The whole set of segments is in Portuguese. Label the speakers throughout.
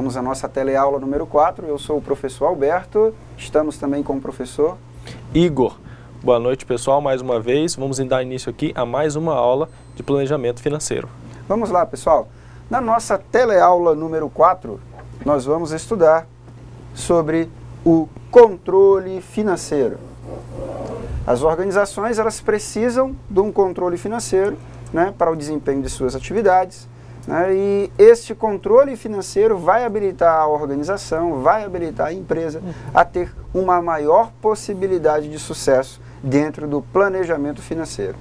Speaker 1: Vamos à nossa teleaula número 4. Eu sou o professor Alberto, estamos também com o professor
Speaker 2: Igor. Boa noite, pessoal, mais uma vez. Vamos dar início aqui a mais uma aula de planejamento financeiro.
Speaker 1: Vamos lá, pessoal. Na nossa teleaula número 4, nós vamos estudar sobre o controle financeiro. As organizações, elas precisam de um controle financeiro, né, para o desempenho de suas atividades, né, e este controle financeiro vai habilitar a organização, vai habilitar a empresa a ter uma maior possibilidade de sucesso dentro do planejamento financeiro.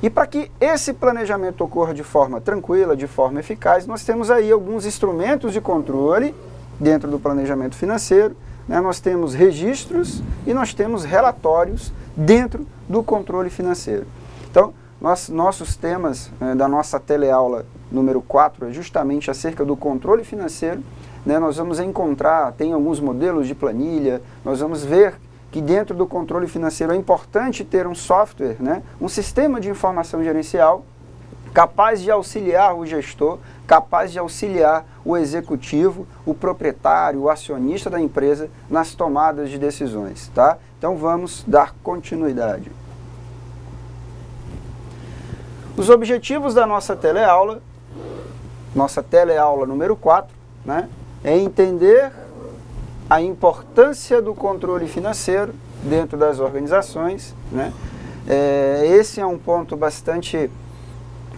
Speaker 1: E para que esse planejamento ocorra de forma tranquila, de forma eficaz, nós temos aí alguns instrumentos de controle dentro do planejamento financeiro, né? Nós temos registros e nós temos relatórios dentro do controle financeiro. Então, nossos temas da nossa teleaula número 4 é justamente acerca do controle financeiro, né? Nós vamos encontrar, tem alguns modelos de planilha, nós vamos ver que dentro do controle financeiro é importante ter um software, né? Um sistema de informação gerencial capaz de auxiliar o gestor, capaz de auxiliar o executivo, o proprietário, o acionista da empresa nas tomadas de decisões, tá? Então vamos dar continuidade. Os objetivos da nossa teleaula número 4, né, é entender a importância do controle financeiro dentro das organizações, né? Esse é um ponto bastante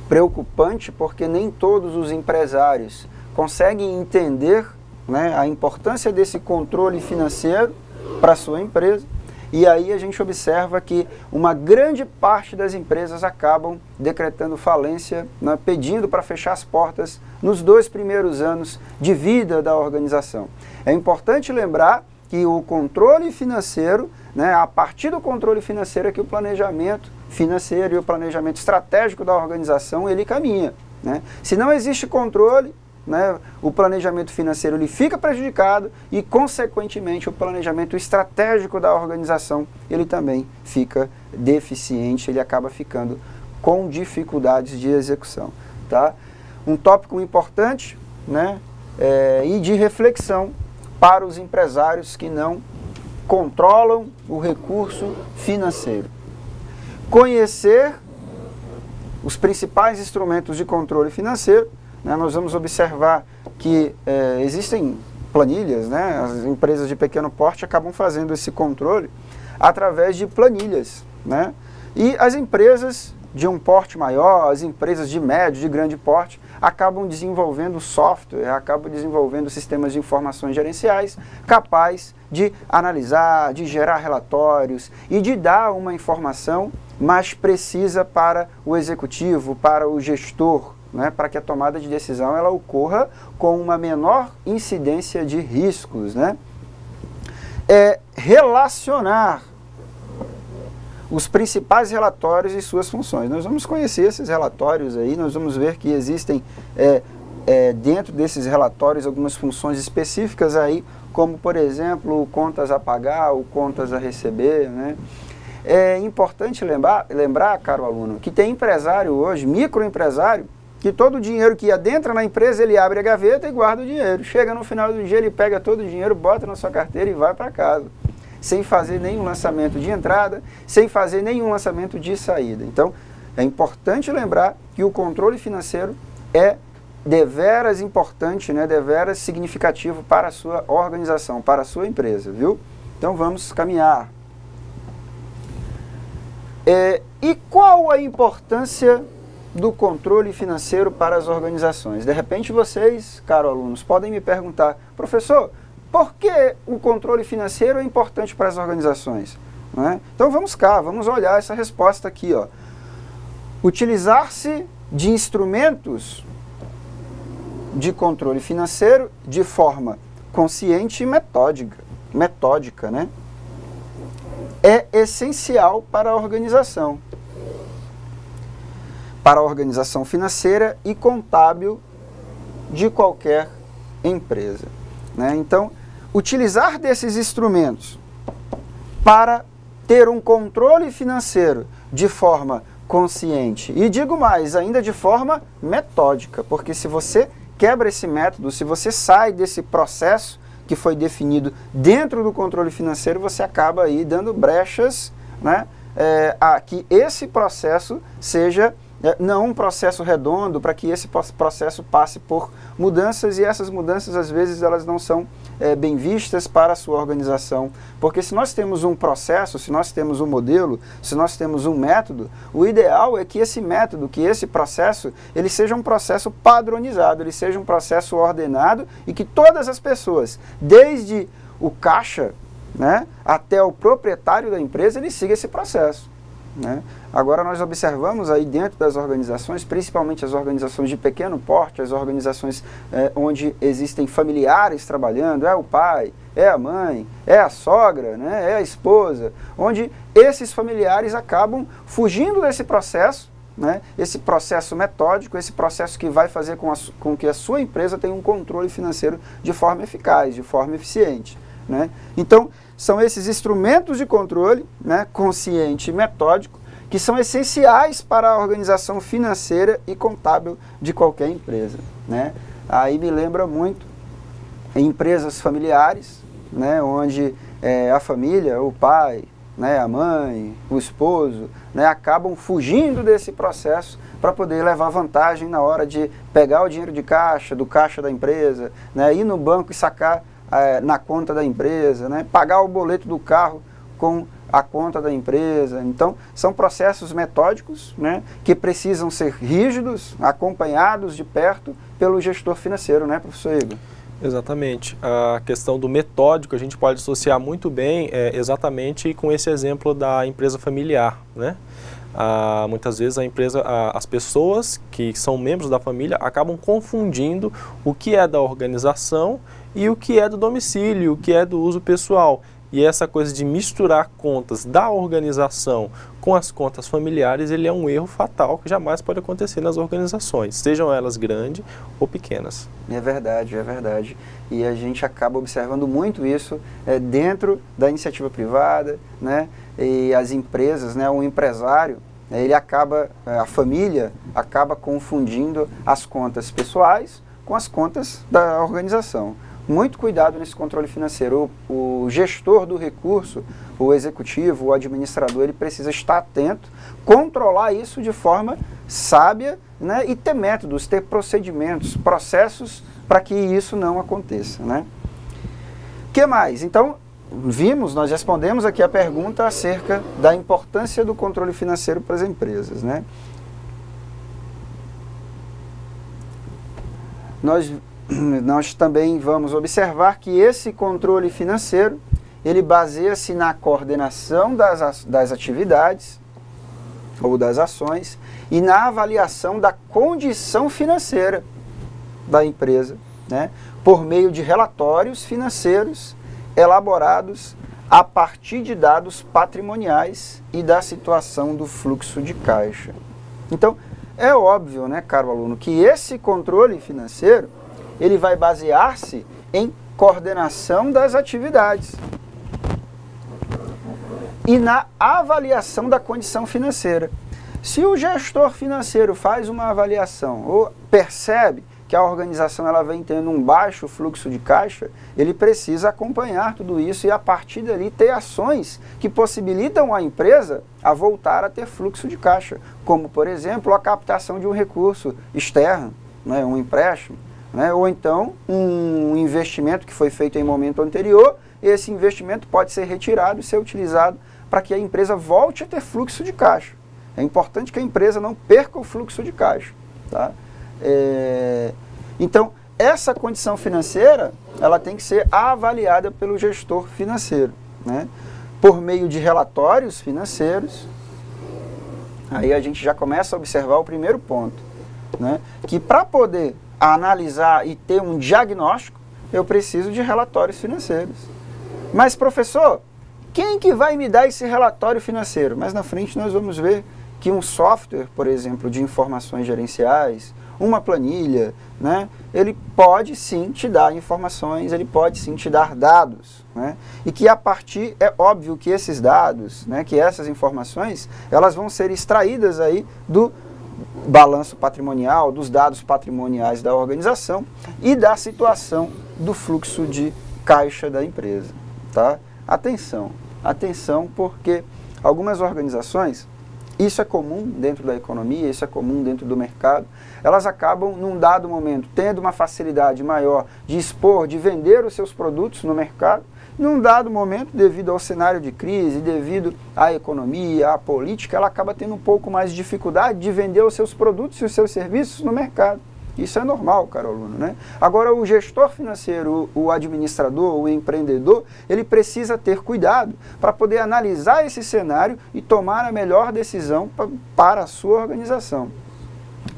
Speaker 1: preocupante, porque nem todos os empresários conseguem entender, né, a importância desse controle financeiro para a sua empresa. E aí a gente observa que uma grande parte das empresas acabam decretando falência, né, pedindo para fechar as portas nos 2 primeiros anos de vida da organização. É importante lembrar que o controle financeiro, né, a partir do controle financeiro é que o planejamento financeiro e o planejamento estratégico da organização ele caminha, né? Se não existe controle, né, o planejamento financeiro ele fica prejudicado e, consequentemente, o planejamento estratégico da organização ele também fica deficiente, ele acaba ficando com dificuldades de execução, tá? Um tópico importante, né, e de reflexão para os empresários que não controlam o recurso financeiro. Conhecer os principais instrumentos de controle financeiro, né, nós vamos observar que existem planilhas, né, as empresas de pequeno porte acabam fazendo esse controle através de planilhas, né, e as empresas de um porte maior, as empresas de médio, de grande porte, acabam desenvolvendo software, acabam desenvolvendo sistemas de informações gerenciais capazes de analisar, de gerar relatórios e de dar uma informação mais precisa para o executivo, para o gestor, né, para que a tomada de decisão ela ocorra com uma menor incidência de riscos, né? Relacionar os principais relatórios e suas funções. Nós vamos conhecer esses relatórios aí, nós vamos ver que existem dentro desses relatórios algumas funções específicas aí, como por exemplo, contas a pagar ou contas a receber, né? É importante lembrar, caro aluno, que tem empresário hoje, microempresário, que todo o dinheiro que adentra na empresa, ele abre a gaveta e guarda o dinheiro. Chega no final do dia, ele pega todo o dinheiro, bota na sua carteira e vai para casa, sem fazer nenhum lançamento de entrada, sem fazer nenhum lançamento de saída. Então, é importante lembrar que o controle financeiro é deveras importante, né, deveras significativo para a sua organização, para a sua empresa, viu? Então, vamos caminhar. E qual a importância do controle financeiro para as organizações? De repente vocês, caros alunos, podem me perguntar, professor, por que o controle financeiro é importante para as organizações? Né? Então vamos cá, vamos olhar essa resposta aqui, ó. Utilizar-se de instrumentos de controle financeiro de forma consciente e metódica, né? É essencial para a organização financeira e contábil de qualquer empresa, né? Então, utilizar desses instrumentos para ter um controle financeiro de forma consciente e, digo mais, ainda de forma metódica, porque se você quebra esse método, se você sai desse processo que foi definido dentro do controle financeiro, você acaba aí dando brechas, né, a que esse processo seja não um processo redondo, para que esse processo passe por mudanças, e essas mudanças às vezes elas não são bem vistas para a sua organização. Porque se nós temos um processo, se nós temos um modelo, se nós temos um método, o ideal é que esse método, que esse processo, ele seja um processo padronizado, ele seja um processo ordenado e que todas as pessoas, desde o caixa, né, até o proprietário da empresa, ele siga esse processo, né? Agora nós observamos aí dentro das organizações, principalmente as organizações de pequeno porte, as organizações onde existem familiares trabalhando, é o pai, é a mãe, é a sogra, né, é a esposa, onde esses familiares acabam fugindo desse processo, né, esse processo metódico, esse processo que vai fazer com que a sua empresa tenha um controle financeiro de forma eficaz, de forma eficiente, né? Então, são esses instrumentos de controle, né, consciente e metódico, que são essenciais para a organização financeira e contábil de qualquer empresa, né? Aí me lembra muito empresas familiares, né, onde a família, o pai, né, a mãe, o esposo, né, acabam fugindo desse processo para poder levar vantagem na hora de pegar o dinheiro de caixa, do caixa da empresa, né, ir no banco e sacar na conta da empresa, né, pagar o boleto do carro com a conta da empresa. Então, são processos metódicos, né, que precisam ser rígidos, acompanhados de perto pelo gestor financeiro, né, professor Igor?
Speaker 2: Exatamente. A questão do metódico a gente pode associar muito bem exatamente com esse exemplo da empresa familiar, né? Muitas vezes as pessoas que são membros da família acabam confundindo o que é da organização e o que é do domicílio, o que é do uso pessoal. E essa coisa de misturar contas da organização com as contas familiares, ele é um erro fatal que jamais pode acontecer nas organizações, sejam elas grandes ou pequenas.
Speaker 1: É verdade, é verdade. E a gente acaba observando muito isso dentro da iniciativa privada, né? E as empresas, né? O empresário, ele acaba, a família acaba confundindo as contas pessoais com as contas da organização. Muito cuidado nesse controle financeiro. O gestor do recurso, o executivo, o administrador, ele precisa estar atento, controlar isso de forma sábia, né, e ter métodos, ter procedimentos, processos para que isso não aconteça, né? O que mais? Então, nós respondemos aqui a pergunta acerca da importância do controle financeiro para as empresas, né? Nós também vamos observar que esse controle financeiro, ele baseia-se na coordenação das atividades ou das ações e na avaliação da condição financeira da empresa, né, por meio de relatórios financeiros elaborados a partir de dados patrimoniais e da situação do fluxo de caixa. Então, é óbvio, né, caro aluno, que esse controle financeiro ele vai basear-se em coordenação das atividades e na avaliação da condição financeira. Se o gestor financeiro faz uma avaliação ou percebe que a organização ela vem tendo um baixo fluxo de caixa, ele precisa acompanhar tudo isso e a partir dali ter ações que possibilitam a empresa a voltar a ter fluxo de caixa, como por exemplo a captação de um recurso externo, né, um empréstimo, né, ou então um investimento que foi feito em momento anterior, esse investimento pode ser retirado e ser utilizado para que a empresa volte a ter fluxo de caixa. É importante que a empresa não perca o fluxo de caixa, tá? Então, essa condição financeira, ela tem que ser avaliada pelo gestor financeiro, né, por meio de relatórios financeiros. Aí a gente já começa a observar o primeiro ponto, né, que para poder analisar e ter um diagnóstico, eu preciso de relatórios financeiros. Mas, professor, quem que vai me dar esse relatório financeiro? Mais na frente nós vamos ver que um software, por exemplo, de informações gerenciais, uma planilha, né, ele pode sim te dar informações, ele pode sim te dar dados, né, e que a partir, é óbvio que esses dados, né, que essas informações, elas vão ser extraídas aí balanço patrimonial, dos dados patrimoniais da organização e da situação do fluxo de caixa da empresa. Tá? Atenção, porque algumas organizações, isso é comum dentro da economia, isso é comum dentro do mercado, elas acabam, num dado momento, tendo uma facilidade maior de expor, de vender os seus produtos no mercado, num dado momento, devido ao cenário de crise, devido à economia, à política, ela acaba tendo um pouco mais de dificuldade de vender os seus produtos e os seus serviços no mercado. Isso é normal, caro aluno, né? Agora, o gestor financeiro, o administrador, o empreendedor, ele precisa ter cuidado para poder analisar esse cenário e tomar a melhor decisão para a sua organização.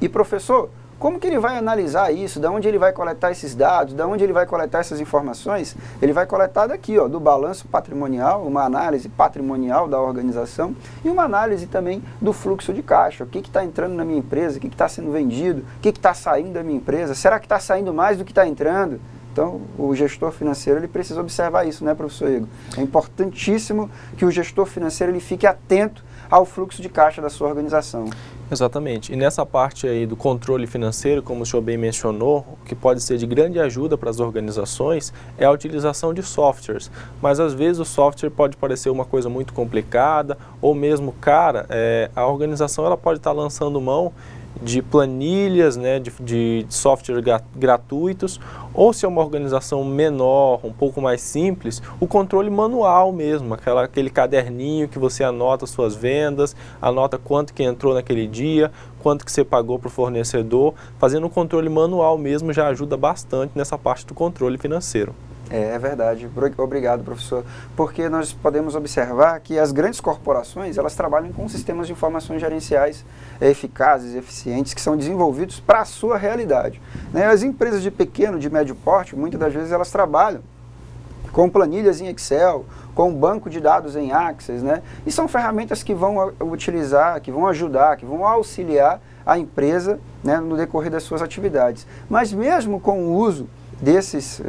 Speaker 1: E, professor, como que ele vai analisar isso? De onde ele vai coletar esses dados? De onde ele vai coletar essas informações? Ele vai coletar daqui, ó, do balanço patrimonial, uma análise patrimonial da organização e uma análise também do fluxo de caixa. O que está entrando na minha empresa? O que está sendo vendido? O que está saindo da minha empresa? Será que está saindo mais do que está entrando? Então, o gestor financeiro ele precisa observar isso, né, professor Igor? É importantíssimo que o gestor financeiro ele fique atento ao fluxo de caixa da sua organização.
Speaker 2: Exatamente. E nessa parte aí do controle financeiro, como o senhor bem mencionou, o que pode ser de grande ajuda para as organizações é a utilização de softwares. Mas às vezes o software pode parecer uma coisa muito complicada ou mesmo cara. A organização ela pode estar lançando mão de planilhas, né, de software gratuitos, ou se é uma organização menor, um pouco mais simples, o controle manual mesmo, aquele caderninho que você anota suas vendas, anota quanto que entrou naquele dia, quanto que você pagou para o fornecedor, fazendo um controle manual mesmo já ajuda bastante nessa parte do controle financeiro.
Speaker 1: É verdade. Obrigado, professor. Porque nós podemos observar que as grandes corporações, elas trabalham com sistemas de informações gerenciais eficazes, eficientes, que são desenvolvidos para a sua realidade. Né? As empresas de pequeno, de médio porte, muitas das vezes elas trabalham com planilhas em Excel, com banco de dados em Access, né? E são ferramentas que vão utilizar, que vão ajudar, que vão auxiliar a empresa, né, no decorrer das suas atividades. Mas mesmo com o uso desses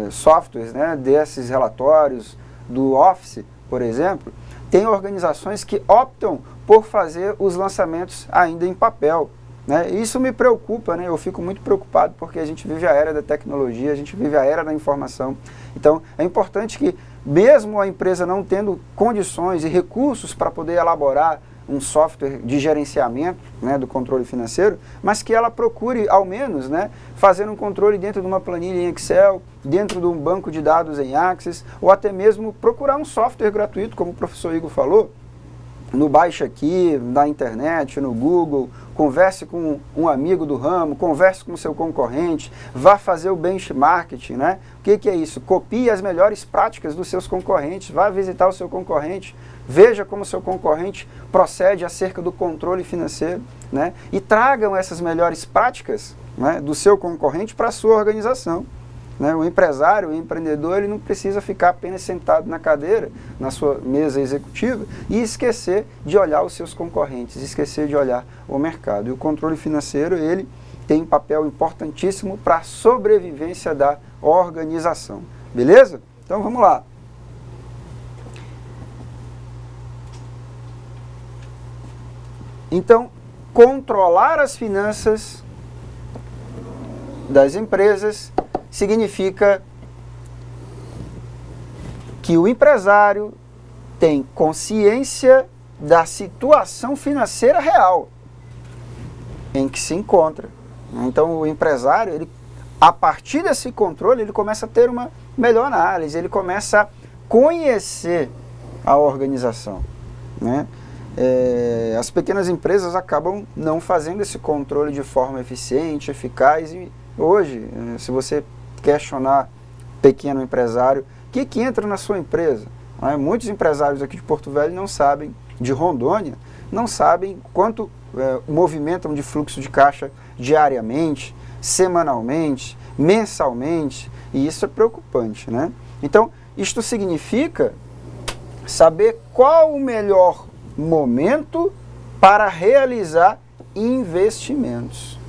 Speaker 1: softwares, né, desses relatórios do Office, por exemplo, tem organizações que optam por fazer os lançamentos ainda em papel. Né? Isso me preocupa, né? Eu fico muito preocupado porque a gente vive a era da tecnologia, a gente vive a era da informação. Então, é importante que, mesmo a empresa não tendo condições e recursos para poder elaborar um software de gerenciamento, né, do controle financeiro, mas que ela procure, ao menos, né, fazer um controle dentro de uma planilha em Excel, dentro de um banco de dados em Access, ou até mesmo procurar um software gratuito, como o professor Igor falou, no Baixa Aqui, na internet, no Google, converse com um amigo do ramo, converse com o seu concorrente, vá fazer o benchmarking, né? O que é isso? Copie as melhores práticas dos seus concorrentes, vá visitar o seu concorrente, veja como o seu concorrente procede acerca do controle financeiro, né? E tragam essas melhores práticas, né, do seu concorrente para a sua organização. Né? O empresário, o empreendedor, ele não precisa ficar apenas sentado na cadeira, na sua mesa executiva, e esquecer de olhar os seus concorrentes, esquecer de olhar o mercado. E o controle financeiro, ele tem um papel importantíssimo para a sobrevivência da organização. Beleza? Então vamos lá. Então, controlar as finanças das empresas significa que o empresário tem consciência da situação financeira real em que se encontra. Então, o empresário, ele, a partir desse controle, ele começa a ter uma melhor análise, ele começa a conhecer a organização, né? As pequenas empresas acabam não fazendo esse controle de forma eficiente, eficaz, e hoje, se você questionar pequeno empresário, o que entra na sua empresa? Muitos empresários aqui de Porto Velho não sabem, de Rondônia, não sabem quanto movimentam de fluxo de caixa diariamente, semanalmente, mensalmente, e isso é preocupante, né? Então, isto significa saber qual o melhor momento para realizar investimentos.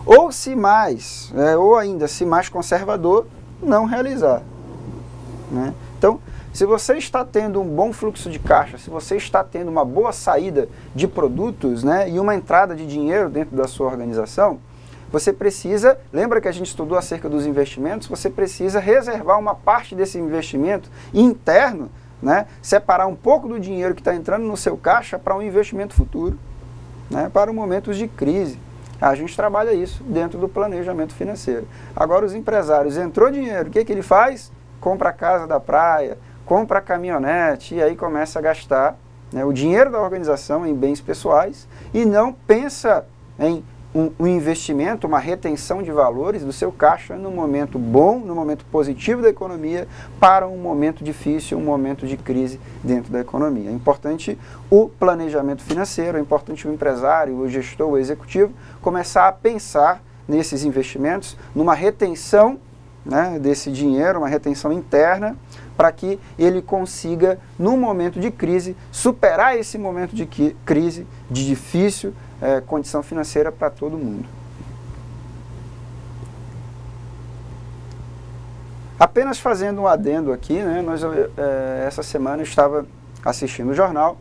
Speaker 1: Ou se mais, ou ainda se mais conservador, não realizar. Né? Então, Se você está tendo um bom fluxo de caixa, se você está tendo uma boa saída de produtos, né, e uma entrada de dinheiro dentro da sua organização, você precisa, lembra que a gente estudou acerca dos investimentos, você precisa reservar uma parte desse investimento interno, né, separar um pouco do dinheiro que está entrando no seu caixa para um investimento futuro, né, para momentos de crise. A gente trabalha isso dentro do planejamento financeiro. Agora os empresários, entrou dinheiro, o que ele faz? Compra a casa da praia, compra a caminhonete e aí começa a gastar, né, o dinheiro da organização em bens pessoais e não pensa em um investimento, uma retenção de valores do seu caixa no momento bom, no momento positivo da economia, para um momento difícil, um momento de crise dentro da economia. É importante o planejamento financeiro, é importante o empresário, o gestor, o executivo, começar a pensar nesses investimentos, numa retenção, né, desse dinheiro, uma retenção interna, para que ele consiga, num momento de crise, superar esse momento de crise, de difícil condição financeira para todo mundo. Apenas fazendo um adendo aqui, né, essa semana eu estava assistindo o jornal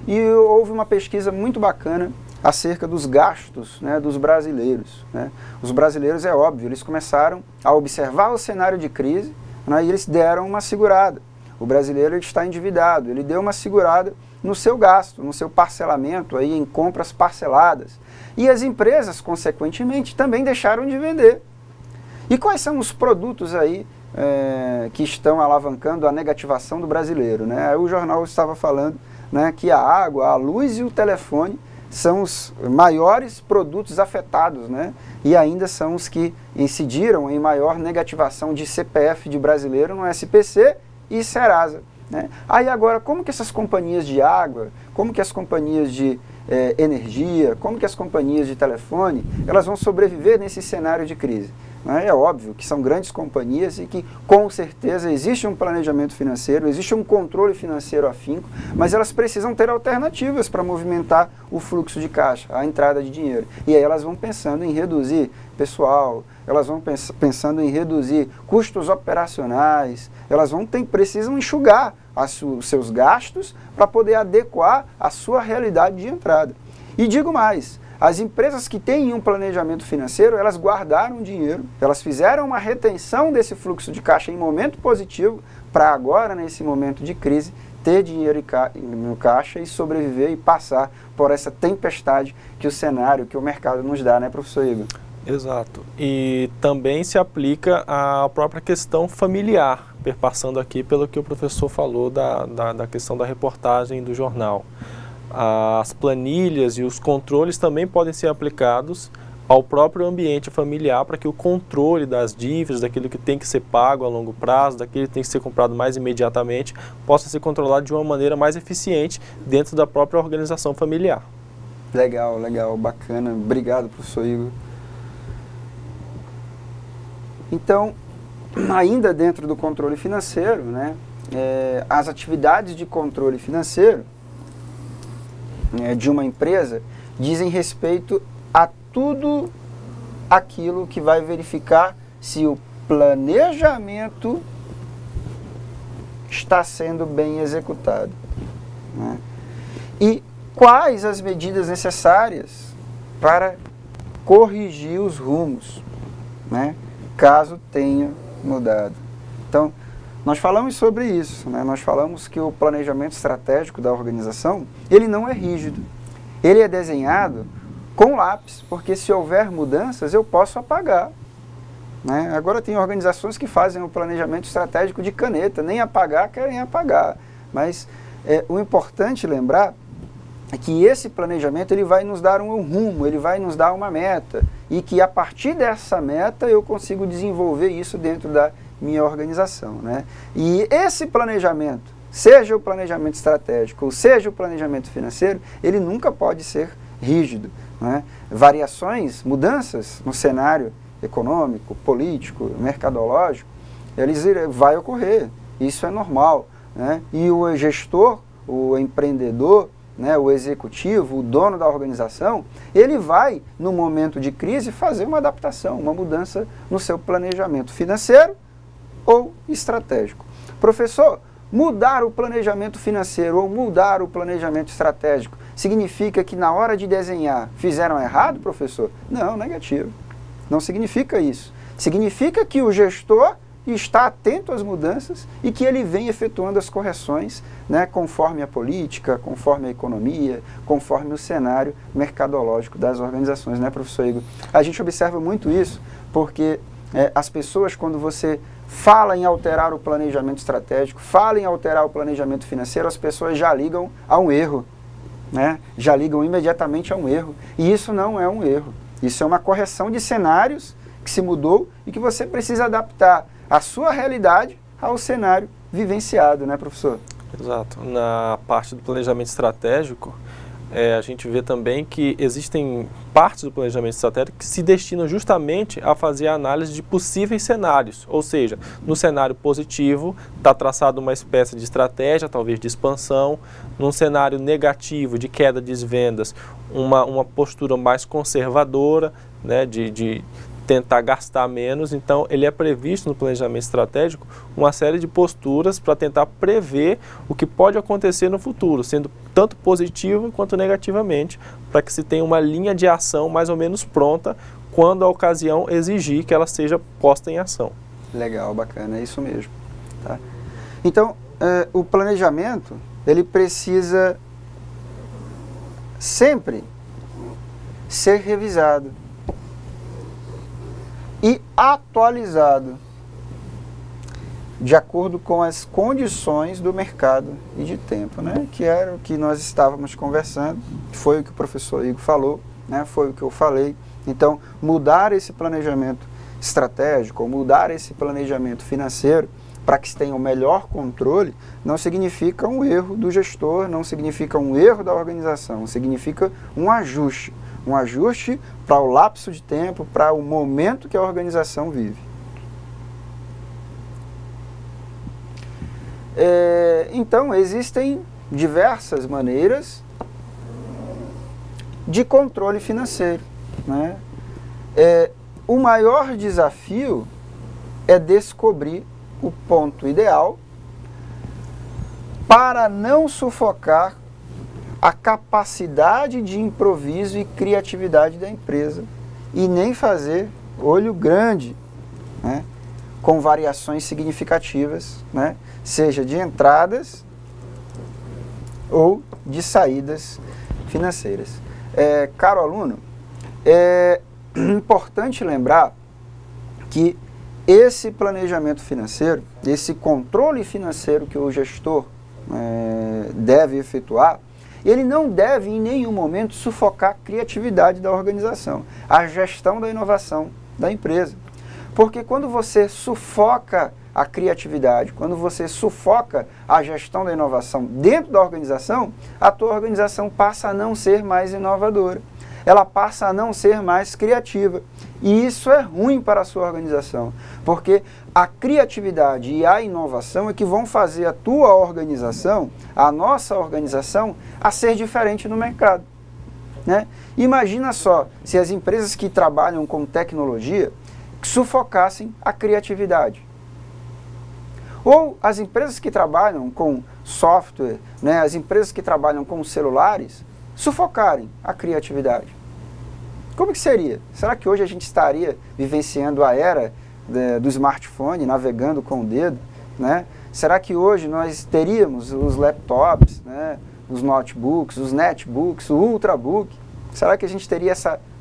Speaker 1: e houve uma pesquisa muito bacana acerca dos gastos, né, dos brasileiros, né. Os brasileiros, é óbvio, eles começaram a observar o cenário de crise, né, e eles deram uma segurada. O brasileiro está endividado, ele deu uma segurada no seu gasto, no seu parcelamento aí em compras parceladas. E as empresas, consequentemente, também deixaram de vender. E quais são os produtos aí que estão alavancando a negativação do brasileiro, né? O jornal estava falando, né, que a água, a luz e o telefone são os maiores produtos afetados, né? E ainda são os que incidiram em maior negativação de CPF de brasileiro no SPC e Serasa, né? Aí agora, como que essas companhias de água, como que as companhias de energia, como que as companhias de telefone, elas vão sobreviver nesse cenário de crise? É óbvio que são grandes companhias e que com certeza existe um planejamento financeiro, existe um controle financeiro afinco, mas elas precisam ter alternativas para movimentar o fluxo de caixa, a entrada de dinheiro. E aí elas vão pensando em reduzir pessoal, elas vão pensando em reduzir custos operacionais, elas precisam enxugar os seus gastos para poder adequar a sua realidade de entrada. E digo mais, as empresas que têm um planejamento financeiro, elas guardaram dinheiro, elas fizeram uma retenção desse fluxo de caixa em momento positivo, para agora, nesse momento de crise, ter dinheiro no caixa e sobreviver e passar por essa tempestade que o cenário, que o mercado nos dá, né, professor Igor?
Speaker 2: Exato. E também se aplica à própria questão familiar, perpassando aqui pelo que o professor falou da questão da reportagem do jornal. As planilhas e os controles também podem ser aplicados ao próprio ambiente familiar para que o controle das dívidas, daquilo que tem que ser pago a longo prazo, daquilo que tem que ser comprado mais imediatamente, possa ser controlado de uma maneira mais eficiente dentro da própria organização familiar.
Speaker 1: Legal, legal, bacana. Obrigado, professor Igor. Então, ainda dentro do controle financeiro, né, as atividades de controle financeiro de uma empresa dizem respeito a tudo aquilo que vai verificar se o planejamento está sendo bem executado, né? E quais as medidas necessárias para corrigir os rumos, né, caso tenha mudado. Então, nós falamos sobre isso, né? Nós falamos que o planejamento estratégico da organização, ele não é rígido. Ele é desenhado com lápis, porque se houver mudanças, eu posso apagar, né? Agora tem organizações que fazem o planejamento estratégico de caneta, nem apagar, querem apagar. Mas o importante lembrar é que esse planejamento ele vai nos dar um rumo, ele vai nos dar uma meta, e que a partir dessa meta eu consigo desenvolver isso dentro da minha organização, né? E esse planejamento, seja o planejamento estratégico ou seja o planejamento financeiro, ele nunca pode ser rígido, né? Variações, mudanças no cenário econômico, político, mercadológico, vai ocorrer, isso é normal, né? E o gestor, o empreendedor, né, o executivo, o dono da organização, ele vai, no momento de crise, fazer uma adaptação, uma mudança no seu planejamento financeiro ou estratégico. Professor, mudar o planejamento financeiro ou mudar o planejamento estratégico significa que na hora de desenhar fizeram errado, professor? Não, negativo. Não significa isso. Significa que o gestor está atento às mudanças e que ele vem efetuando as correções, né, conforme a política, conforme a economia, conforme o cenário mercadológico das organizações, né, professor Igor? A gente observa muito isso porque as pessoas, quando você fala em alterar o planejamento estratégico, fala em alterar o planejamento financeiro, as pessoas já ligam a um erro, né? Já ligam imediatamente a um erro. E isso não é um erro. Isso é uma correção de cenários que se mudou e que você precisa adaptar a sua realidade ao cenário vivenciado, né, professor?
Speaker 2: Exato. Na parte do planejamento estratégico, a gente vê também que existem partes do planejamento estratégico que se destinam justamente a fazer a análise de possíveis cenários. Ou seja, no cenário positivo, está traçada uma espécie de estratégia, talvez de expansão. Num cenário negativo, de queda de vendas, uma postura mais conservadora, né, de tentar gastar menos. Então, ele é previsto no planejamento estratégico uma série de posturas para tentar prever o que pode acontecer no futuro, sendo tanto positivo quanto negativamente, para que se tenha uma linha de ação mais ou menos pronta quando a ocasião exigir que ela seja posta em ação.
Speaker 1: Legal, bacana, é isso mesmo. Tá? Então, o planejamento, ele precisa sempre ser revisado e atualizado de acordo com as condições do mercado e de tempo, né? Que era o que nós estávamos conversando, foi o que o professor Igor falou, né? Foi o que eu falei. Então, mudar esse planejamento estratégico, ou mudar esse planejamento financeiro para que se tenha o melhor controle, não significa um erro do gestor, não significa um erro da organização, significa um ajuste para o lapso de tempo, para o momento que a organização vive. Então, existem diversas maneiras de controle financeiro, né? O maior desafio é descobrir o ponto ideal para não sufocar a capacidade de improviso e criatividade da empresa e nem fazer olho grande, né, com variações significativas, né, seja de entradas ou de saídas financeiras. Caro aluno, é importante lembrar que esse planejamento financeiro, esse controle financeiro que o gestor deve efetuar, ele não deve em nenhum momento sufocar a criatividade da organização, a gestão da inovação da empresa. Porque quando você sufoca a criatividade, quando você sufoca a gestão da inovação dentro da organização, a tua organização passa a não ser mais inovadora. Ela passa a não ser mais criativa. E isso é ruim para a sua organização, porque a criatividade e a inovação é que vão fazer a tua organização, a nossa organização, a ser diferente no mercado, né? Imagina só, se as empresas que trabalham com tecnologia sufocassem a criatividade. Ou as empresas que trabalham com software, né, as empresas que trabalham com celulares, sufocarem a criatividade. Como que seria? Será que hoje a gente estaria vivenciando a era do smartphone, navegando com o dedo, né? Será que hoje nós teríamos os laptops, né, os notebooks, os netbooks, o ultrabook? Será que a gente teria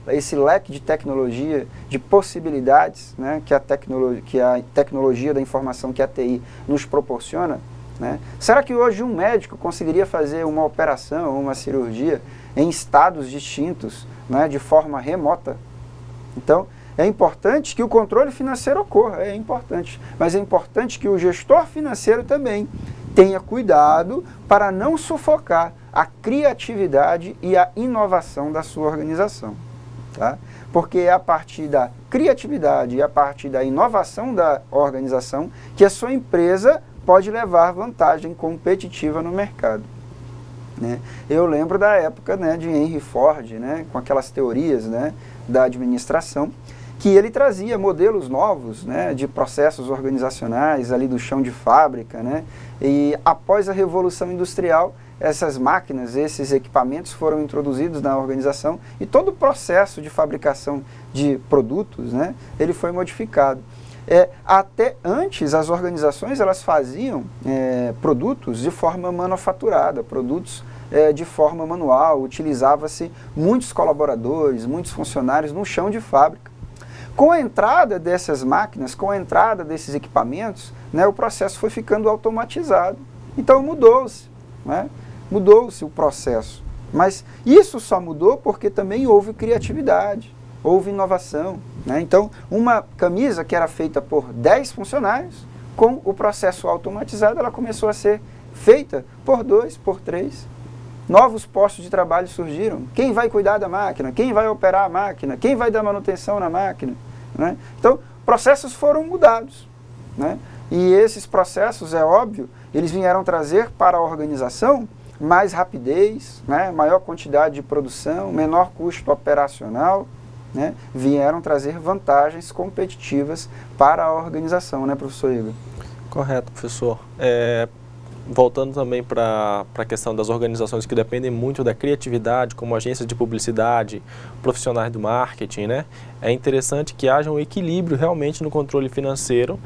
Speaker 1: esse leque de tecnologia, de possibilidades, né, que a tecnologia da informação, que a TI nos proporciona, né? Será que hoje um médico conseguiria fazer uma operação ou uma cirurgia em estados distintos, né, de forma remota? Então, é importante que o controle financeiro ocorra, é importante, mas é importante que o gestor financeiro também tenha cuidado para não sufocar a criatividade e a inovação da sua organização, tá? Porque é a partir da criatividade e a partir da inovação da organização que a sua empresa pode levar vantagem competitiva no mercado, né? Eu lembro da época, né, de Henry Ford, né, com aquelas teorias, né, da administração, que ele trazia modelos novos, né, de processos organizacionais ali do chão de fábrica, né, e após a Revolução Industrial, essas máquinas, esses equipamentos foram introduzidos na organização e todo o processo de fabricação de produtos, né, ele foi modificado. Até antes, as organizações elas faziam produtos de forma manufaturada, produtos de forma manual, utilizava-se muitos colaboradores, muitos funcionários no chão de fábrica. Com a entrada dessas máquinas, com a entrada desses equipamentos, né, o processo foi ficando automatizado. Então mudou-se, né? Mudou-se o processo. Mas isso só mudou porque também houve criatividade, houve inovação, né? Então, uma camisa que era feita por 10 funcionários, com o processo automatizado, ela começou a ser feita por 2, por 3. Novos postos de trabalho surgiram. Quem vai cuidar da máquina? Quem vai operar a máquina? Quem vai dar manutenção na máquina? Né? Então, processos foram mudados, né? E esses processos, é óbvio, eles vieram trazer para a organização mais rapidez, né? Maior quantidade de produção, menor custo operacional, né? Vieram trazer vantagens competitivas para a organização, né, professor Igor?
Speaker 2: Correto, professor. Voltando também para a questão das organizações que dependem muito da criatividade, como agências de publicidade, profissionais do marketing, né? É interessante que haja um equilíbrio realmente no controle financeiro,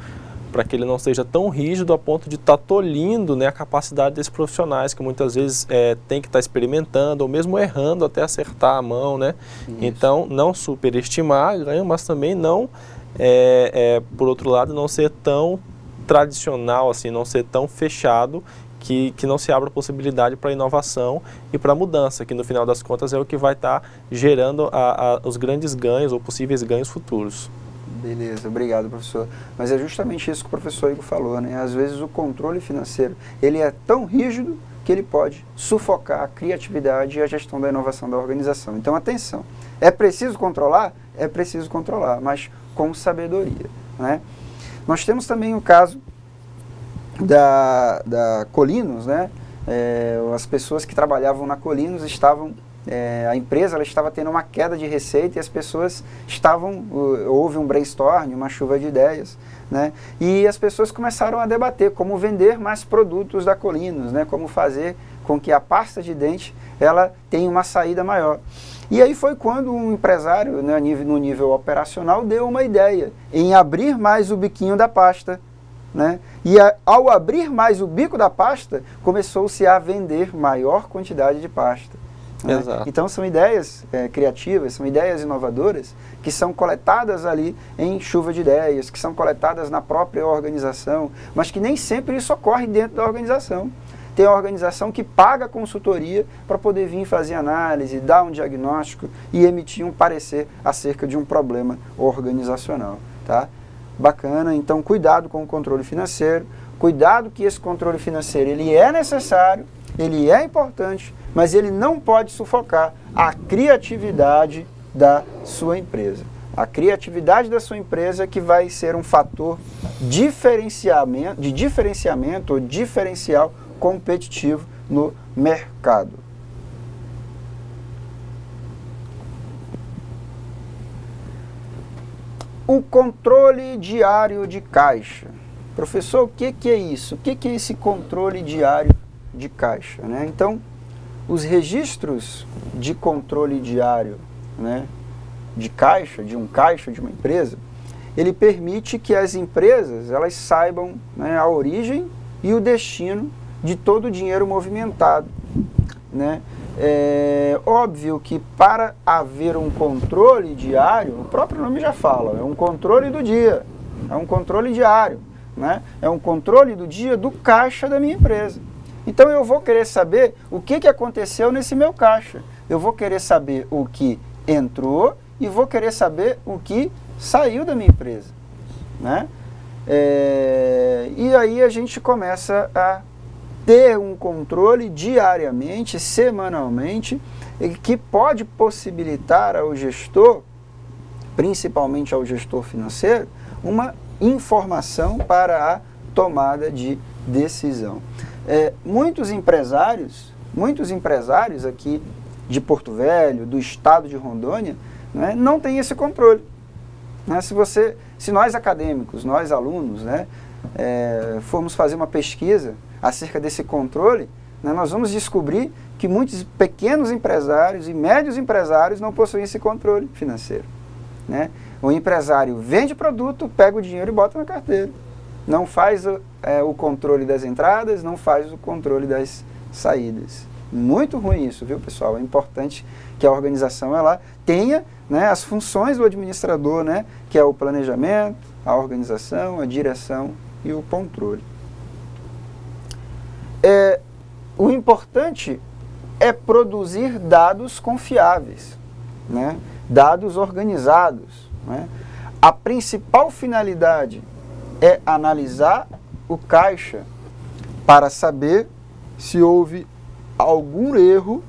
Speaker 2: para que ele não seja tão rígido a ponto de estar tolhindo, né, a capacidade desses profissionais, que muitas vezes tem que estar experimentando, ou mesmo errando até acertar a mão, né? Isso. Então, não superestimar ganho, mas também não, por outro lado, não ser tão tradicional, assim, não ser tão fechado, que não se abra possibilidade para inovação e para mudança, que no final das contas é o que vai estar gerando os grandes ganhos ou possíveis ganhos futuros.
Speaker 1: Beleza, obrigado, professor. Mas é justamente isso que o professor Igor falou, né? Às vezes o controle financeiro, ele é tão rígido que ele pode sufocar a criatividade e a gestão da inovação da organização. Então, atenção, é preciso controlar? É preciso controlar, mas com sabedoria, né? Nós temos também o caso da Colinos, né? As pessoas que trabalhavam na Colinos estavam... a empresa ela estava tendo uma queda de receita e as pessoas houve um brainstorm, uma chuva de ideias, né? E as pessoas começaram a debater como vender mais produtos da Colinos, né? Como fazer com que a pasta de dente ela tenha uma saída maior. E aí foi quando um empresário, né, no nível operacional, deu uma ideia em abrir mais o biquinho da pasta, né? E ao abrir mais o bico da pasta, começou-se a vender maior quantidade de pasta. Né?
Speaker 2: Exato.
Speaker 1: Então são ideias criativas, são ideias inovadoras que são coletadas ali em chuva de ideias, que são coletadas na própria organização, mas que nem sempre isso ocorre dentro da organização. Tem a organização que paga a consultoria para poder vir fazer análise, dar um diagnóstico e emitir um parecer acerca de um problema organizacional, tá? Bacana, então cuidado com o controle financeiro, cuidado que esse controle financeiro ele é necessário, ele é importante, mas ele não pode sufocar a criatividade da sua empresa. A criatividade da sua empresa que vai ser um fator de diferenciamento ou diferencial competitivo no mercado. O controle diário de caixa. Professor, o que é isso? O que é esse controle diário de caixa, né? Então, os registros de controle diário, né, de caixa, de uma empresa, ele permite que as empresas elas saibam, né, a origem e o destino de todo o dinheiro movimentado, né? É óbvio que para haver um controle diário, o próprio nome já fala, é um controle do dia, é um controle diário, né? É um controle do dia do caixa da minha empresa. Então eu vou querer saber o que aconteceu nesse meu caixa, eu vou querer saber o que entrou e vou querer saber o que saiu da minha empresa, né? E aí a gente começa a ter um controle diariamente, semanalmente, que pode possibilitar ao gestor, principalmente ao gestor financeiro, uma informação para a tomada de decisão. Muitos empresários aqui de Porto Velho, do estado de Rondônia, né, não têm esse controle. Né? Se nós acadêmicos, nós alunos, né, formos fazer uma pesquisa acerca desse controle, né, nós vamos descobrir que muitos pequenos empresários e médios empresários não possuem esse controle financeiro. Né? O empresário vende produto, pega o dinheiro e bota na carteira. Não faz o controle das entradas, não faz o controle das saídas. Muito ruim isso, viu, pessoal? É importante que a organização ela tenha, né, as funções do administrador, né, que é o planejamento, a organização, a direção e o controle. O importante é produzir dados confiáveis, né, dados organizados. Né? A principal finalidade é analisar o caixa para saber se houve algum erro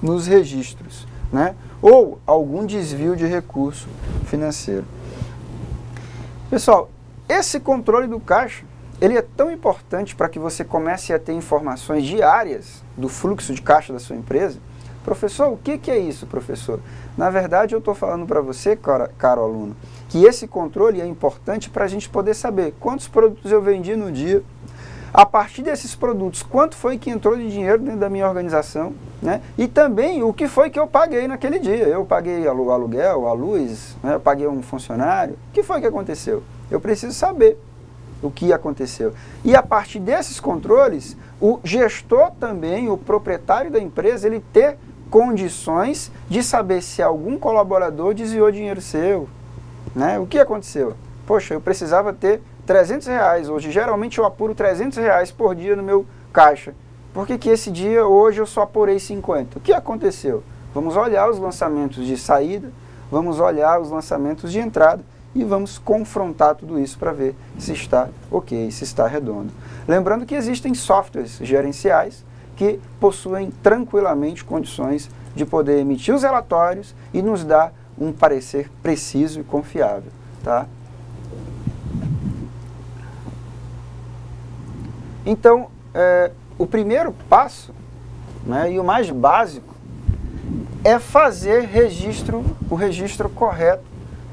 Speaker 1: nos registros, né? Ou algum desvio de recurso financeiro. Pessoal, esse controle do caixa, ele é tão importante para que você comece a ter informações diárias do fluxo de caixa da sua empresa. Professor, o que é isso, professor? Na verdade, eu estou falando para você, caro aluno, que esse controle é importante para a gente poder saber quantos produtos eu vendi no dia, a partir desses produtos, quanto foi que entrou de dinheiro dentro da minha organização, né? E também o que foi que eu paguei naquele dia. Eu paguei o aluguel, a luz, né? Eu paguei um funcionário. O que foi que aconteceu? Eu preciso saber o que aconteceu. E a partir desses controles, o gestor também, o proprietário da empresa, ele ter condições de saber se algum colaborador desviou dinheiro seu. Né? O que aconteceu? Poxa, eu precisava ter R$300, hoje geralmente eu apuro R$300 por dia no meu caixa. Por que esse dia, hoje, eu só apurei 50? O que aconteceu? Vamos olhar os lançamentos de saída, vamos olhar os lançamentos de entrada e vamos confrontar tudo isso para ver se está ok, se está redondo. Lembrando que existem softwares gerenciais que possuem tranquilamente condições de poder emitir os relatórios e nos dar um parecer preciso e confiável. Tá? Então, o primeiro passo, né, e o mais básico, é fazer o registro correto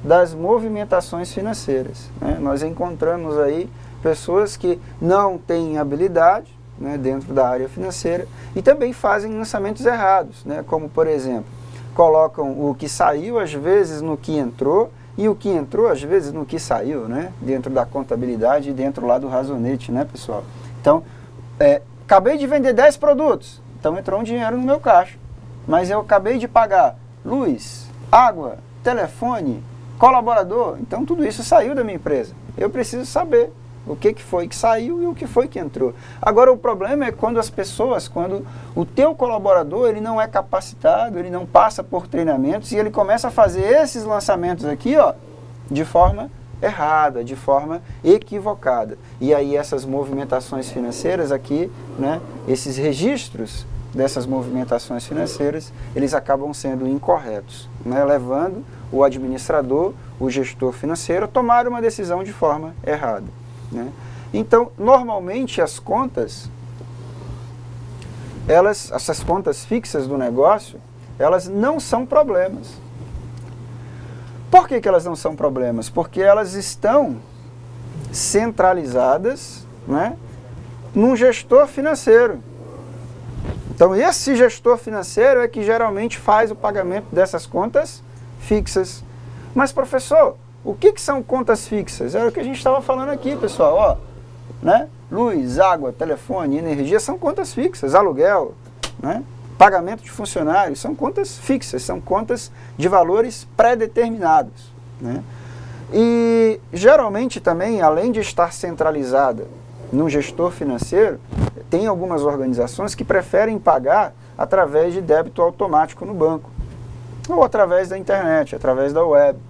Speaker 1: das movimentações financeiras. Né? Nós encontramos aí pessoas que não têm habilidade, né, dentro da área financeira e também fazem lançamentos errados, né, como, por exemplo, colocam o que saiu às vezes no que entrou e o que entrou às vezes no que saiu, né, dentro da contabilidade e dentro lá do razonete, né, pessoal? Então, acabei de vender 10 produtos, então entrou um dinheiro no meu caixa, mas eu acabei de pagar luz, água, telefone, colaborador, então tudo isso saiu da minha empresa. Eu preciso saber o que foi que saiu e o que foi que entrou. Agora, o problema é quando quando o teu colaborador ele não é capacitado, ele não passa por treinamentos e ele começa a fazer esses lançamentos aqui, ó, de forma errada, de forma equivocada. E aí essas movimentações financeiras aqui, né, esses registros dessas movimentações financeiras, eles acabam sendo incorretos, né, levando o administrador, o gestor financeiro a tomar uma decisão de forma errada. Né? Então, normalmente as contas, essas contas fixas do negócio, elas não são problemas. Por que elas não são problemas? Porque elas estão centralizadas, né, num gestor financeiro. Então, esse gestor financeiro é que geralmente faz o pagamento dessas contas fixas. Mas, professor, o que são contas fixas? Era o que a gente estava falando aqui, pessoal. Ó, né? Luz, água, telefone, energia são contas fixas. Aluguel, né? Pagamento de funcionários, são contas fixas, são contas de valores pré-determinados. Né? E, geralmente, também, além de estar centralizada no gestor financeiro, tem algumas organizações que preferem pagar através de débito automático no banco, ou através da internet, através da web.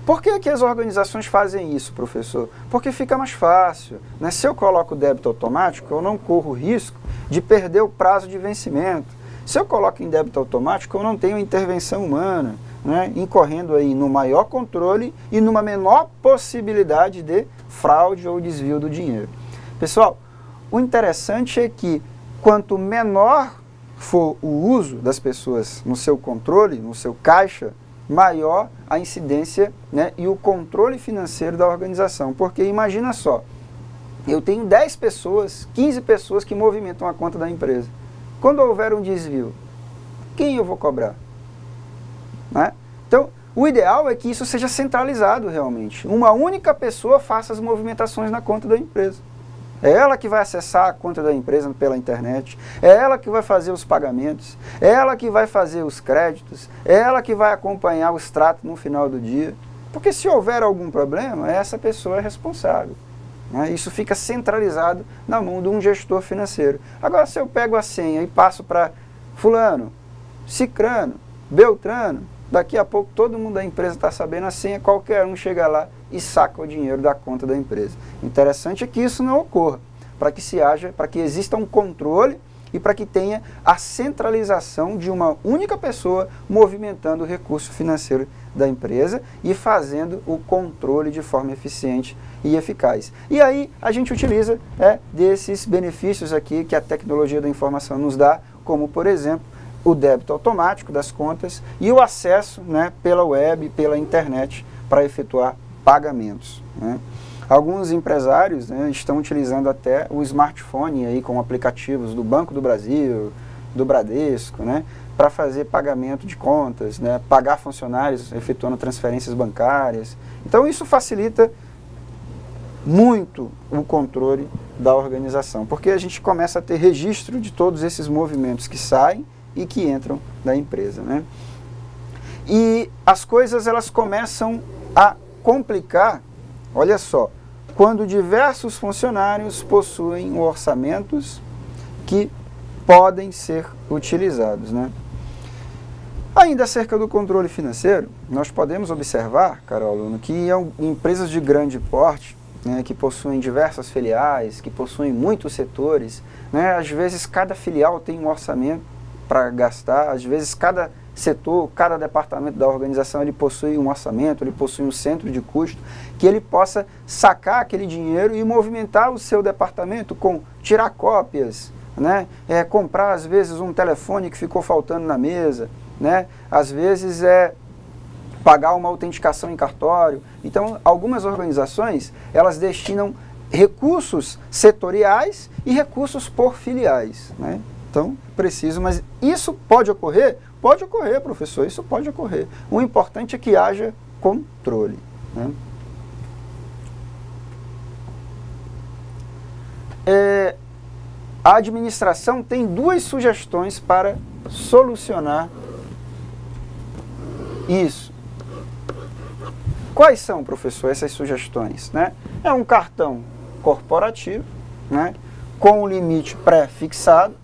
Speaker 1: Por que as organizações fazem isso, professor? Porque fica mais fácil. Né? Se eu coloco débito automático, eu não corro o risco de perder o prazo de vencimento. Se eu coloco em débito automático, eu não tenho intervenção humana, né? Incorrendo aí no maior controle e numa menor possibilidade de fraude ou desvio do dinheiro. Pessoal, o interessante é que quanto menor for o uso das pessoas no seu controle, no seu caixa, maior a incidência, né, e o controle financeiro da organização. Porque imagina só, eu tenho 10 pessoas, 15 pessoas que movimentam a conta da empresa. Quando houver um desvio, quem eu vou cobrar? Né? Então, o ideal é que isso seja centralizado realmente. Uma única pessoa faça as movimentações na conta da empresa. É ela que vai acessar a conta da empresa pela internet, é ela que vai fazer os pagamentos, é ela que vai fazer os créditos, é ela que vai acompanhar o extrato no final do dia. Porque se houver algum problema, essa pessoa é responsável. Né? Isso fica centralizado na mão de um gestor financeiro. Agora, se eu pego a senha e passo para fulano, cicrano, beltrano, daqui a pouco todo mundo da empresa está sabendo a senha, qualquer um chega lá e saca o dinheiro da conta da empresa. Interessante é que isso não ocorra, para que exista um controle e para que tenha a centralização de uma única pessoa movimentando o recurso financeiro da empresa e fazendo o controle de forma eficiente e eficaz. E aí a gente utiliza desses benefícios aqui que a tecnologia da informação nos dá, como por exemplo, o débito automático das contas e o acesso, né, pela web, pela internet, para efetuar pagamentos. Né? Alguns empresários, né, estão utilizando até o smartphone aí com aplicativos do Banco do Brasil, do Bradesco, né, para fazer pagamento de contas, né, pagar funcionários efetuando transferências bancárias. Então isso facilita muito o controle da organização, porque a gente começa a ter registro de todos esses movimentos que saem e que entram da empresa. Né? E as coisas elas começam a complicar, olha só, quando diversos funcionários possuem orçamentos que podem ser utilizados. Né? Ainda acerca do controle financeiro, nós podemos observar, caro aluno, que empresas de grande porte, né, que possuem diversas filiais, que possuem muitos setores, né, às vezes cada filial tem um orçamento para gastar, às vezes cada setor, cada departamento da organização ele possui um orçamento, ele possui um centro de custo, que ele possa sacar aquele dinheiro e movimentar o seu departamento com tirar cópias, né, comprar às vezes um telefone que ficou faltando na mesa, né, às vezes pagar uma autenticação em cartório. Então, algumas organizações, elas destinam recursos setoriais e recursos por filiais, né? Então, preciso, mas isso pode ocorrer? Pode ocorrer, professor, isso pode ocorrer. O importante é que haja controle. Né? A administração tem duas sugestões para solucionar isso. Quais são, professor, essas sugestões? Né? É um cartão corporativo, né, com um limite pré-fixado.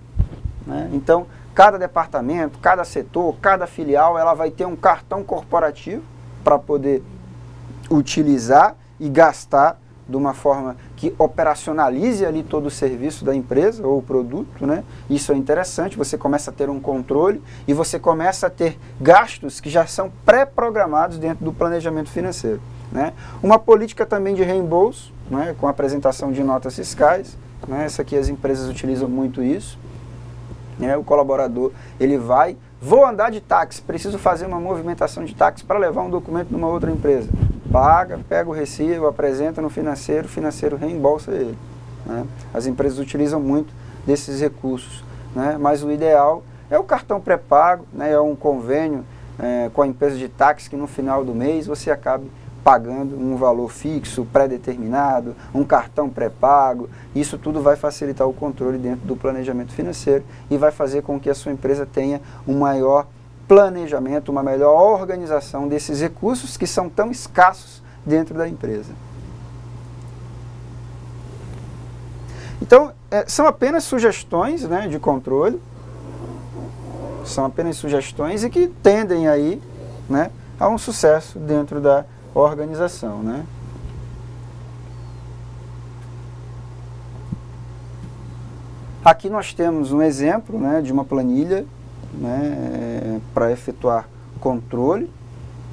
Speaker 1: Né? Então, cada departamento, cada setor, cada filial, ela vai ter um cartão corporativo para poder utilizar e gastar de uma forma que operacionalize ali todo o serviço da empresa ou o produto. Né? Isso é interessante, você começa a ter um controle e você começa a ter gastos que já são pré-programados dentro do planejamento financeiro. Né? Uma política também de reembolso, né, com apresentação de notas fiscais. Né? Essa aqui as empresas utilizam muito isso. O colaborador, ele vai, vou andar de táxi, preciso fazer uma movimentação de táxi para levar um documento numa outra empresa. Paga, pega o recibo, apresenta no financeiro, o financeiro reembolsa ele. Né? As empresas utilizam muito desses recursos. Né? Mas o ideal é o cartão pré-pago, né? É um convênio com a empresa de táxi que no final do mês você acabe pagando um valor fixo, pré-determinado, um cartão pré-pago. Isso tudo vai facilitar o controle dentro do planejamento financeiro e vai fazer com que a sua empresa tenha um maior planejamento, uma melhor organização desses recursos que são tão escassos dentro da empresa. Então, são apenas sugestões, né, de controle, são apenas sugestões e que tendem aí, né, a um sucesso dentro da organização. Né? Aqui nós temos um exemplo, né, de uma planilha, né, para efetuar controle.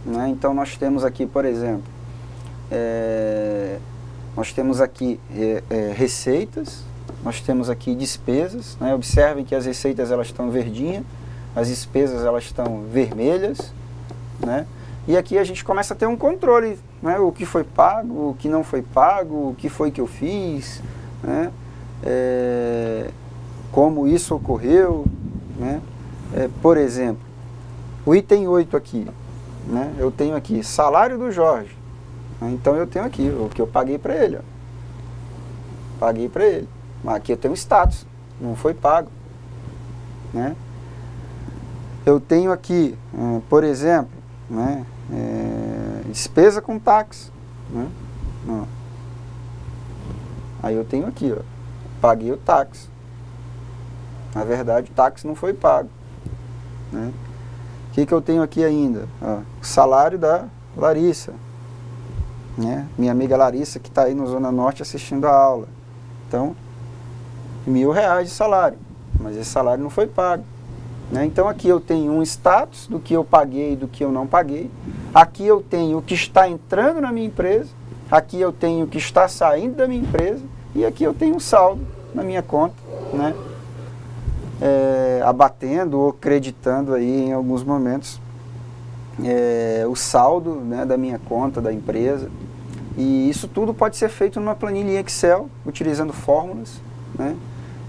Speaker 1: Né? Então nós temos aqui, por exemplo, nós temos aqui receitas, nós temos aqui despesas. Né? Observem que as receitas elas estão verdinhas, as despesas elas estão vermelhas. Né? E aqui a gente começa a ter um controle, né? O que foi pago, o que não foi pago, o que foi que eu fiz, né? Como isso ocorreu, né? Por exemplo, o item 8 aqui, né? Eu tenho aqui salário do Jorge, né? Então eu tenho aqui o que eu paguei para ele, ó. Paguei para ele, mas aqui eu tenho status, não foi pago, né? Eu tenho aqui, por exemplo, né? Despesa com táxi, né? Aí eu tenho aqui, ó, paguei o táxi. Na verdade, o táxi não foi pago, né? O que eu tenho aqui ainda? Ó, o salário da Larissa, né? Minha amiga Larissa, que está aí no Zona Norte assistindo a aula. Então, R$1.000 de salário, mas esse salário não foi pago, né? Então aqui eu tenho um status do que eu paguei e do que eu não paguei. Aqui eu tenho o que está entrando na minha empresa. Aqui eu tenho o que está saindo da minha empresa. E aqui eu tenho um saldo na minha conta, né? Abatendo ou creditando aí em alguns momentos o saldo, né, da minha conta, da empresa. E isso tudo pode ser feito numa planilha em Excel, utilizando fórmulas, né,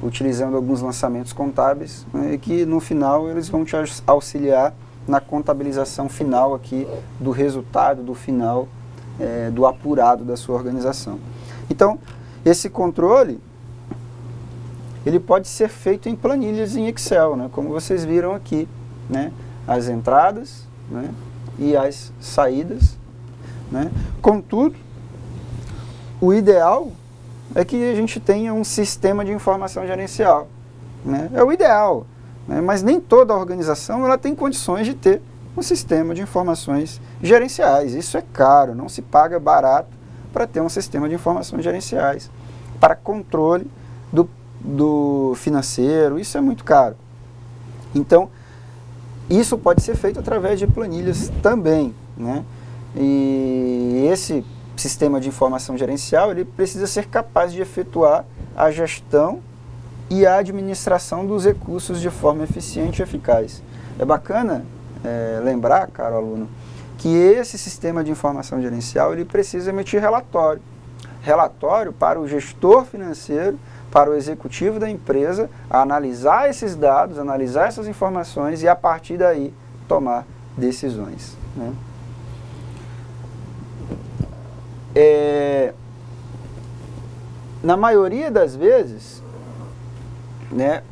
Speaker 1: utilizando alguns lançamentos contábeis, né, e que no final eles vão te auxiliar na contabilização final aqui do resultado, do final, do apurado da sua organização. Então, esse controle, ele pode ser feito em planilhas em Excel, né, como vocês viram aqui, né, as entradas, né, e as saídas, né. Contudo, o ideal é que a gente tenha um sistema de informação gerencial, né, é o ideal, né, mas nem toda organização ela tem condições de ter um sistema de informações gerenciais. Isso é caro, não se paga barato para ter um sistema de informações gerenciais, para controle do financeiro, isso é muito caro. Então, isso pode ser feito através de planilhas também, né? E esse sistema de informação gerencial, ele precisa ser capaz de efetuar a gestão e a administração dos recursos de forma eficiente e eficaz. É bacana lembrar, caro aluno, que esse sistema de informação gerencial, ele precisa emitir relatório. Relatório para o gestor financeiro, para o executivo da empresa, analisar esses dados, analisar essas informações e a partir daí tomar decisões, né? Na maioria das vezes, né,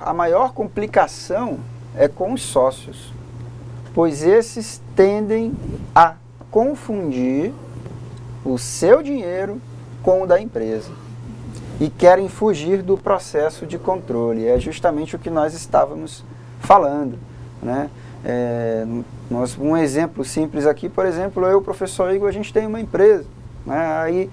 Speaker 1: a maior complicação é com os sócios, pois esses tendem a confundir o seu dinheiro com o da empresa e querem fugir do processo de controle. É justamente o que nós estávamos falando, né? Um exemplo simples aqui, por exemplo, eu, professor Igor, a gente tem uma empresa, né? Aí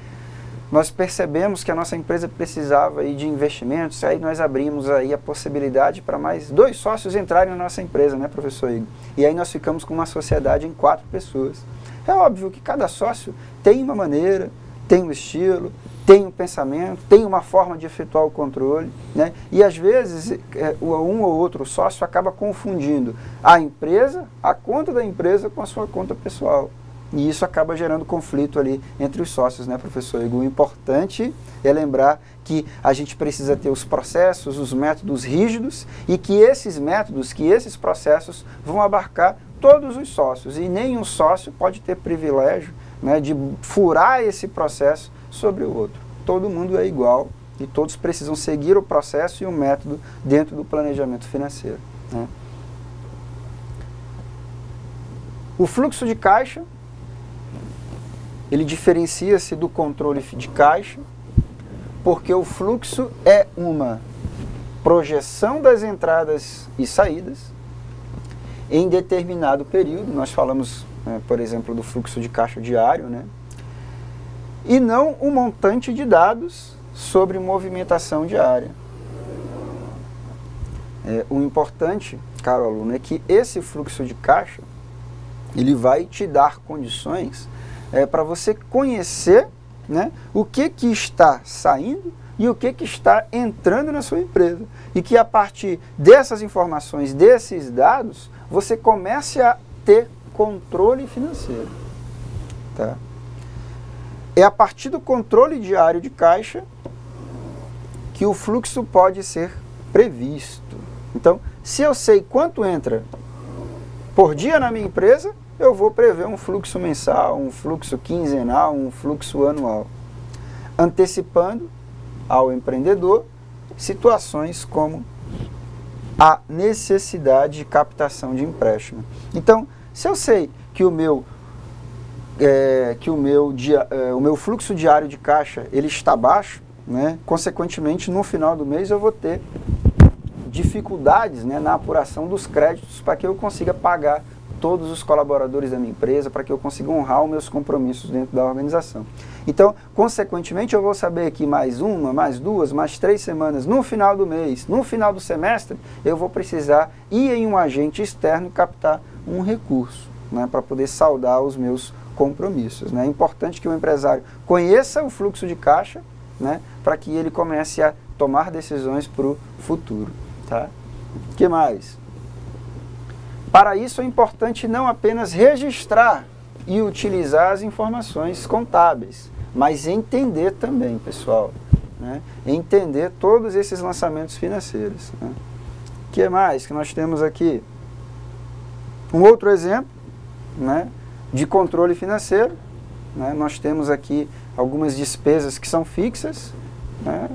Speaker 1: nós percebemos que a nossa empresa precisava aí de investimentos, aí nós abrimos aí a possibilidade para mais 2 sócios entrarem na nossa empresa, né, professor Igor? E aí nós ficamos com uma sociedade em 4 pessoas. É óbvio que cada sócio tem uma maneira, tem um estilo, tem um pensamento, tem uma forma de efetuar o controle, né? E às vezes um ou outro sócio acaba confundindo a empresa, a conta da empresa com a sua conta pessoal. E isso acaba gerando conflito ali entre os sócios, né, professor Igor? O importante é lembrar que a gente precisa ter os processos, os métodos rígidos e que esses métodos, que esses processos vão abarcar todos os sócios. E nenhum sócio pode ter privilégio, né, de furar esse processo sobre o outro. Todo mundo é igual e todos precisam seguir o processo e o método dentro do planejamento financeiro, né? O fluxo de caixa, ele diferencia-se do controle de caixa, porque o fluxo é uma projeção das entradas e saídas em determinado período. Nós falamos, por exemplo, do fluxo de caixa diário, né? E não um montante de dados sobre movimentação diária. O importante, caro aluno, é que esse fluxo de caixa, ele vai te dar condições para você conhecer, né, o que está saindo e o que está entrando na sua empresa. E que a partir dessas informações, desses dados, você comece a ter controle financeiro. Tá? É a partir do controle diário de caixa que o fluxo pode ser previsto. Então, se eu sei quanto entra por dia na minha empresa, eu vou prever um fluxo mensal, um fluxo quinzenal, um fluxo anual, antecipando ao empreendedor situações como a necessidade de captação de empréstimo. Então, se eu sei que o meu fluxo diário de caixa ele está baixo, né, consequentemente, no final do mês eu vou ter dificuldades, né, na apuração dos créditos para que eu consiga pagar todos os colaboradores da minha empresa, para que eu consiga honrar os meus compromissos dentro da organização. Então, consequentemente, eu vou saber que mais uma, mais duas, mais 3 semanas, no final do mês, no final do semestre, eu vou precisar ir em um agente externo e captar um recurso, né, para poder saldar os meus compromissos. Né? É importante que o empresário conheça o fluxo de caixa, né, para que ele comece a tomar decisões para o futuro. Tá? O que mais? Para isso é importante não apenas registrar e utilizar as informações contábeis, mas entender também, pessoal, né? Entender todos esses lançamentos financeiros. Né? O que mais que nós temos aqui? Um outro exemplo, né, de controle financeiro. Né? Nós temos aqui algumas despesas que são fixas, né?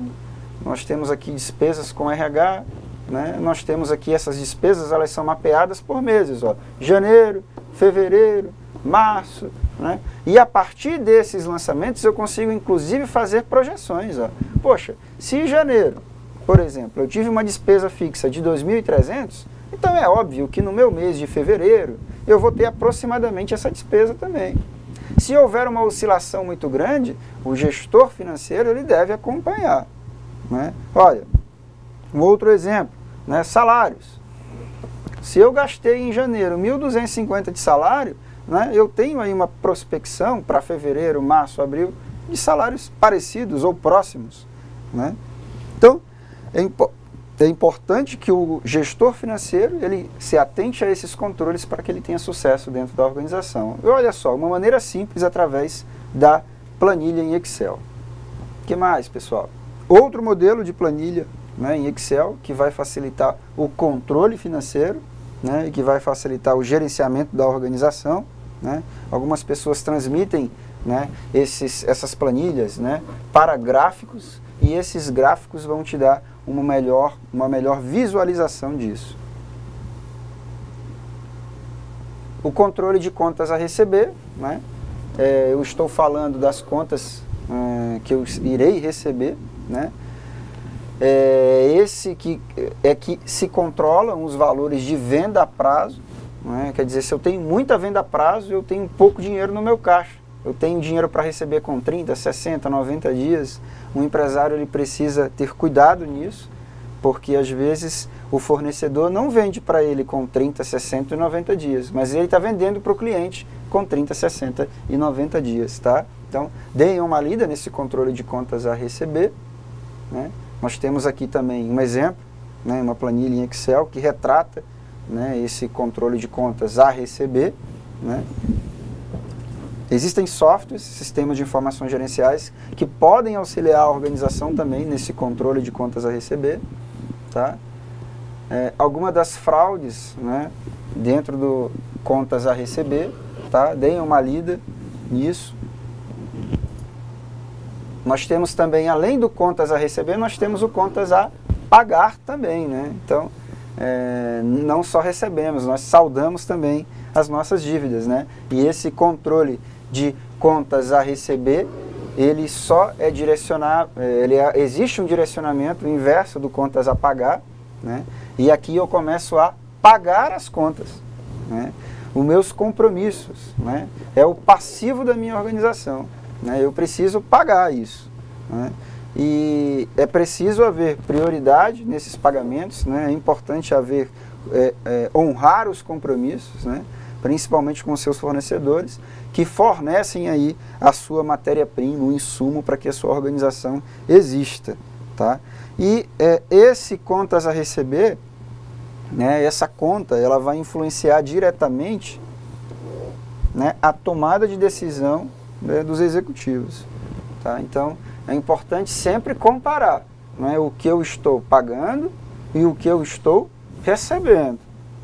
Speaker 1: Nós temos aqui despesas com RH, né? Nós temos aqui essas despesas, elas são mapeadas por meses, ó, janeiro, fevereiro, março, né? E a partir desses lançamentos eu consigo inclusive fazer projeções. Ó. Poxa, se em janeiro, por exemplo, eu tive uma despesa fixa de 2.300, então é óbvio que no meu mês de fevereiro eu vou ter aproximadamente essa despesa também. Se houver uma oscilação muito grande, o gestor financeiro ele deve acompanhar. Né? Olha, um outro exemplo, né, salários. Se eu gastei em janeiro 1.250 de salário, né, eu tenho aí uma prospecção para fevereiro, março, abril, de salários parecidos ou próximos. Né? Então, é importante que o gestor financeiro ele se atente a esses controles para que ele tenha sucesso dentro da organização. E olha só, uma maneira simples através da planilha em Excel. O que mais, pessoal? Outro modelo de planilha, né, em Excel, que vai facilitar o controle financeiro, né, e que vai facilitar o gerenciamento da organização. Né. Algumas pessoas transmitem, né, essas planilhas, né, para gráficos, e esses gráficos vão te dar uma melhor visualização disso. O controle de contas a receber, né, eu estou falando das contas que eu irei receber, né? Esse que se controlam os valores de venda a prazo, né? Quer dizer, se eu tenho muita venda a prazo, eu tenho pouco dinheiro no meu caixa. Eu tenho dinheiro para receber com 30, 60, 90 dias. Um empresário ele precisa ter cuidado nisso, porque às vezes o fornecedor não vende para ele com 30, 60 e 90 dias, mas ele está vendendo para o cliente com 30, 60 e 90 dias. Tá? Então, deem uma lida nesse controle de contas a receber. Né? Nós temos aqui também um exemplo, né, uma planilha em Excel que retrata, né, esse controle de contas a receber. Né? Existem softwares, sistemas de informações gerenciais que podem auxiliar a organização também nesse controle de contas a receber. Tá? Alguma das fraudes, né, dentro do contas a receber, tá? Deem uma lida nisso. Nós temos também, além do contas a receber, nós temos o contas a pagar também, né? Então, não só recebemos, nós saldamos também as nossas dívidas, né? E esse controle de contas a receber, ele só é direcionado, existe um direcionamento inverso do contas a pagar, né? E aqui eu começo a pagar as contas, né? Os meus compromissos, né? É o passivo da minha organização. Eu preciso pagar isso. Né? E é preciso haver prioridade nesses pagamentos, né? É importante haver, honrar os compromissos, né? Principalmente com os seus fornecedores, que fornecem aí a sua matéria-prima, o insumo para que a sua organização exista. Tá? E esse contas a receber, né? Essa conta ela vai influenciar diretamente né, a tomada de decisão, né, dos executivos. Tá? Então, é importante sempre comparar, né, o que eu estou pagando e o que eu estou recebendo.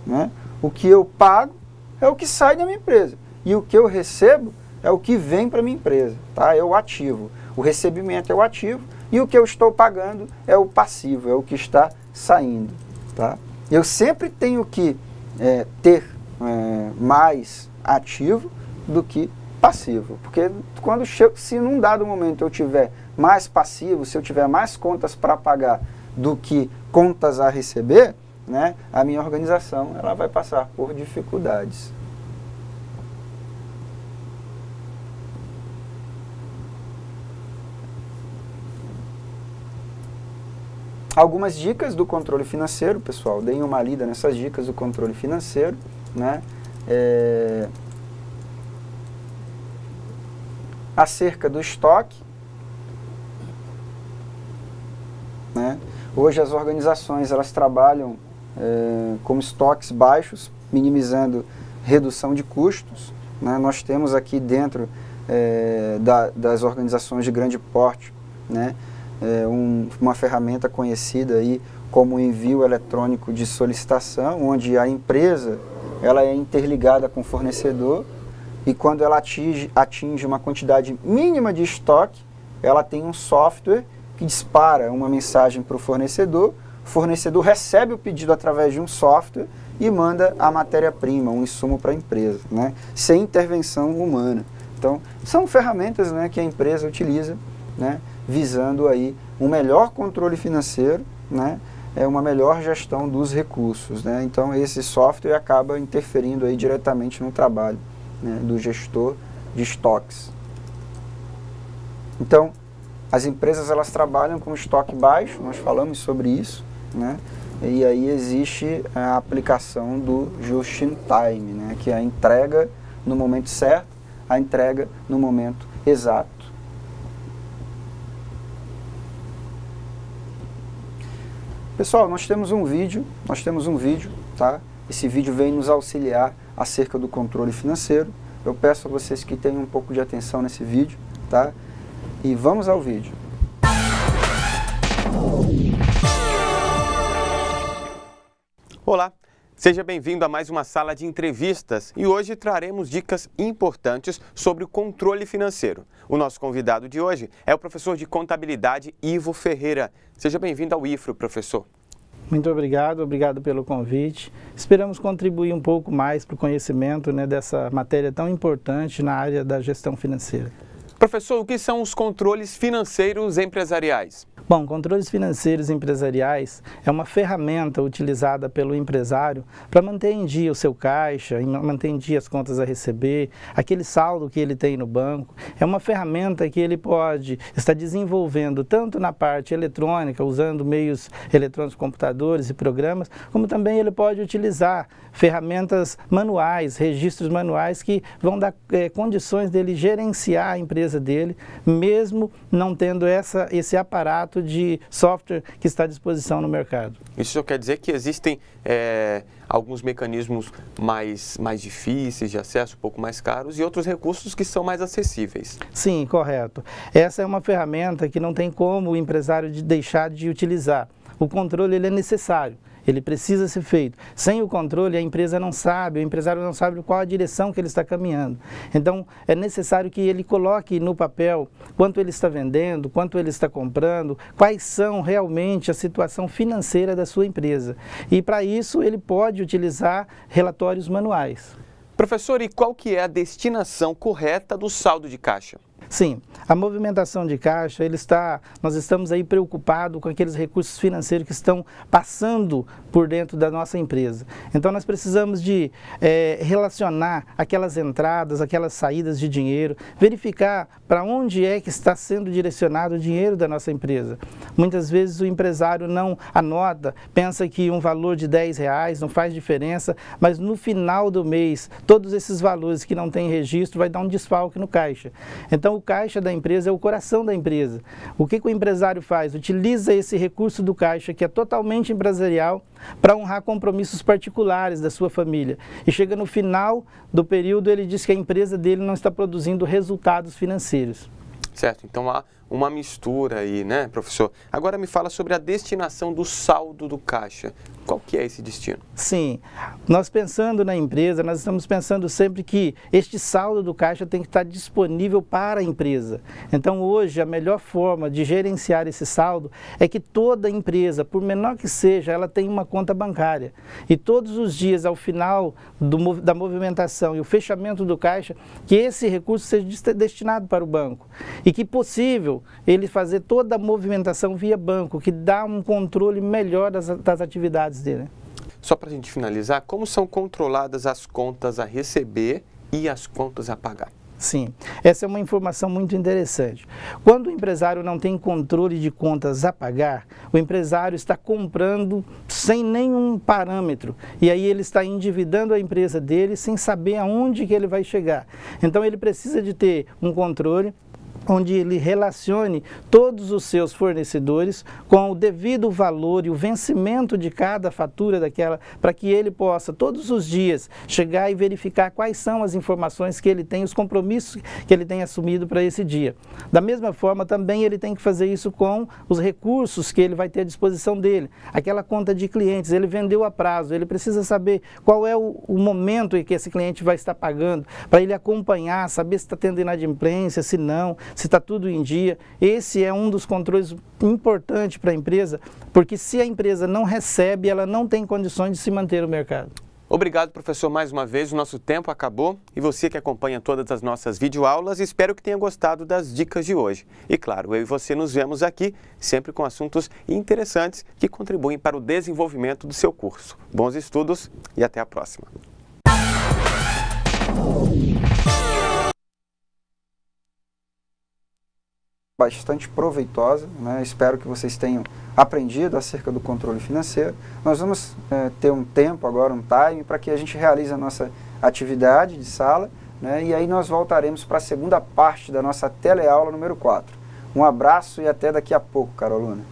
Speaker 1: Né? O que eu pago é o que sai da minha empresa e o que eu recebo é o que vem para a minha empresa. Tá? É o ativo. O recebimento é o ativo e o que eu estou pagando é o passivo, é o que está saindo. Tá? Eu sempre tenho que ter mais ativo do que passivo, porque se num dado momento eu tiver mais passivo, se eu tiver mais contas para pagar do que contas a receber, né, a minha organização ela vai passar por dificuldades. Algumas dicas do controle financeiro, pessoal, deem uma lida nessas dicas do controle financeiro, né? Acerca do estoque, né? Hoje as organizações elas trabalham com estoques baixos, minimizando redução de custos, né? Nós temos aqui dentro das organizações de grande porte, né? Uma ferramenta conhecida aí como envio eletrônico de solicitação, onde a empresa ela é interligada com o fornecedor e quando ela atinge uma quantidade mínima de estoque, ela tem um software que dispara uma mensagem para o fornecedor recebe o pedido através de um software e manda a matéria-prima, um insumo para a empresa, né? Sem intervenção humana. Então, são ferramentas, né, que a empresa utiliza, né, visando aí um melhor controle financeiro, né, uma melhor gestão dos recursos, né? Então esse software acaba interferindo aí diretamente no trabalho, né, do gestor de estoques. Então as empresas elas trabalham com estoque baixo, nós falamos sobre isso, né? E aí existe a aplicação do just in time, né, que é a entrega no momento certo, a entrega no momento exato. Pessoal, nós temos um vídeo, tá? Esse vídeo vem nos auxiliar acerca do controle financeiro. Eu peço a vocês que tenham um pouco de atenção nesse vídeo, tá? E vamos ao vídeo.
Speaker 3: Olá, seja bem-vindo a mais uma sala de entrevistas e hoje traremos dicas importantes sobre o controle financeiro. O nosso convidado de hoje é o professor de contabilidade Ivo Ferreira. Seja bem-vindo ao IFRO, professor.
Speaker 4: Muito obrigado pelo convite. Esperamos contribuir um pouco mais para o conhecimento, né, dessa matéria tão importante na área da gestão financeira.
Speaker 3: Professor, o que são os controles financeiros empresariais?
Speaker 4: Bom, controles financeiros empresariais é uma ferramenta utilizada pelo empresário para manter em dia o seu caixa, manter em dia as contas a receber, aquele saldo que ele tem no banco. É uma ferramenta que ele pode estar desenvolvendo tanto na parte eletrônica, usando meios eletrônicos, computadores e programas, como também ele pode utilizar ferramentas manuais, registros manuais que vão dar condições dele gerenciar a empresa dele, mesmo não tendo esse aparato de software que está à disposição no mercado.
Speaker 3: Isso quer dizer que existem alguns mecanismos mais difíceis de acesso, um pouco mais caros, e outros recursos que são mais acessíveis.
Speaker 4: Sim, correto. Essa é uma ferramenta que não tem como o empresário deixar de utilizar. O controle ele é necessário. Ele precisa ser feito. Sem o controle, a empresa não sabe, o empresário não sabe qual a direção que ele está caminhando. Então, é necessário que ele coloque no papel quanto ele está vendendo, quanto ele está comprando, quais são realmente a situação financeira da sua empresa. E, para isso, ele pode utilizar relatórios manuais.
Speaker 3: Professor, e qual que é a destinação correta do saldo de caixa?
Speaker 4: Sim, a movimentação de caixa, nós estamos aí preocupados com aqueles recursos financeiros que estão passando por dentro da nossa empresa. Então nós precisamos de relacionar aquelas entradas, aquelas saídas de dinheiro, verificar para onde é que está sendo direcionado o dinheiro da nossa empresa. Muitas vezes o empresário não anota, pensa que um valor de R$10 não faz diferença, mas no final do mês, todos esses valores que não têm registro vai dar um desfalque no caixa. Então o caixa da empresa é o coração da empresa. O que o empresário faz? Utiliza esse recurso do caixa, que é totalmente empresarial, para honrar compromissos particulares da sua família. E chega no final do período, ele diz que a empresa dele não está produzindo resultados financeiros.
Speaker 3: Certo, então há uma mistura aí, né, professor? Agora me fala sobre a destinação do saldo do caixa. Qual que é esse destino?
Speaker 4: Sim, nós pensando na empresa, nós estamos pensando sempre que este saldo do caixa tem que estar disponível para a empresa. Então hoje a melhor forma de gerenciar esse saldo é que toda empresa, por menor que seja, ela tem uma conta bancária. E todos os dias, ao final da movimentação e o fechamento do caixa, que esse recurso seja destinado para o banco. E que possível ele fazer toda a movimentação via banco, que dá um controle melhor das atividades dele.
Speaker 3: Só para a gente finalizar, como são controladas as contas a receber e as contas a pagar?
Speaker 4: Sim, essa é uma informação muito interessante. Quando o empresário não tem controle de contas a pagar, o empresário está comprando sem nenhum parâmetro. E aí ele está endividando a empresa dele sem saber aonde que ele vai chegar. Então ele precisa de ter um controle onde ele relacione todos os seus fornecedores com o devido valor e o vencimento de cada fatura daquela, para que ele possa todos os dias chegar e verificar quais são as informações que ele tem, os compromissos que ele tem assumido para esse dia. Da mesma forma, também ele tem que fazer isso com os recursos que ele vai ter à disposição dele. Aquela conta de clientes, ele vendeu a prazo, ele precisa saber qual é o momento em que esse cliente vai estar pagando, para ele acompanhar, saber se está tendo inadimplência, se não, se está tudo em dia. Esse é um dos controles importantes para a empresa, porque se a empresa não recebe, ela não tem condições de se manter no mercado.
Speaker 3: Obrigado, professor, mais uma vez. O nosso tempo acabou e você que acompanha todas as nossas videoaulas, espero que tenha gostado das dicas de hoje. E claro, eu e você nos vemos aqui sempre com assuntos interessantes que contribuem para o desenvolvimento do seu curso. Bons estudos e até a próxima.
Speaker 1: Bastante proveitosa, né? Espero que vocês tenham aprendido acerca do controle financeiro. Nós vamos ter um tempo agora, um time, para que a gente realize a nossa atividade de sala, né? E aí nós voltaremos para a segunda parte da nossa teleaula número 4. Um abraço e até daqui a pouco, Carolina.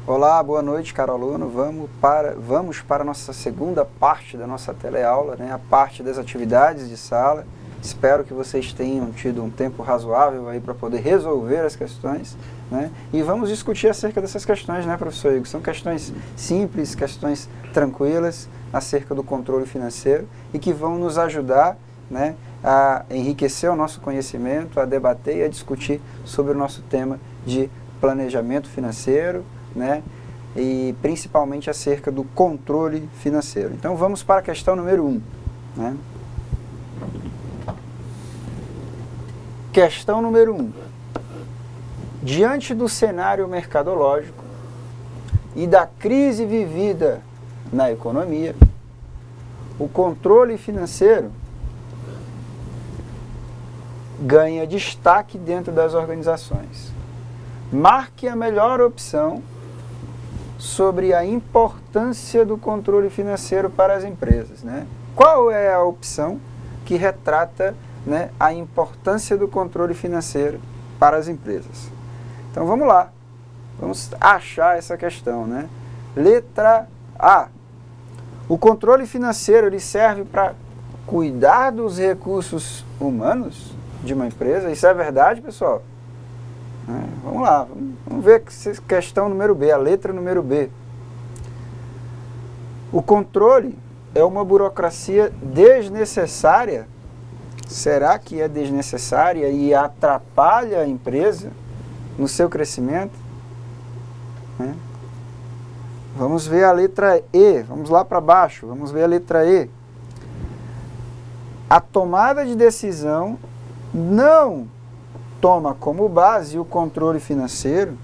Speaker 1: Olá, boa noite, caro aluno. Vamos para a nossa segunda parte da nossa teleaula, né? A parte das atividades de sala. Espero que vocês tenham tido um tempo razoável aí para poder resolver as questões, né? E vamos discutir acerca dessas questões, né, professor Igor? São questões simples, questões tranquilas acerca do controle financeiro e que vão nos ajudar, né, a enriquecer o nosso conhecimento, a debater e a discutir sobre o nosso tema de planejamento financeiro, né, e principalmente acerca do controle financeiro. Então vamos para a questão número 1. Né? Questão número 1. Diante do cenário mercadológico e da crise vivida na economia, o controle financeiro ganha destaque dentro das organizações. Marque a melhor opção sobre a importância do controle financeiro para as empresas, né? Qual é a opção que retrata, né, a importância do controle financeiro para as empresas? Então vamos lá, vamos achar essa questão, né? Letra A. O controle financeiro ele serve para cuidar dos recursos humanos de uma empresa? Isso é verdade, pessoal? Vamos lá, vamos ver a questão número B, a letra número B. O controle é uma burocracia desnecessária? Será que é desnecessária e atrapalha a empresa no seu crescimento? Vamos ver a letra E, vamos lá para baixo, vamos ver a letra E. A tomada de decisão não toma como base o controle financeiro.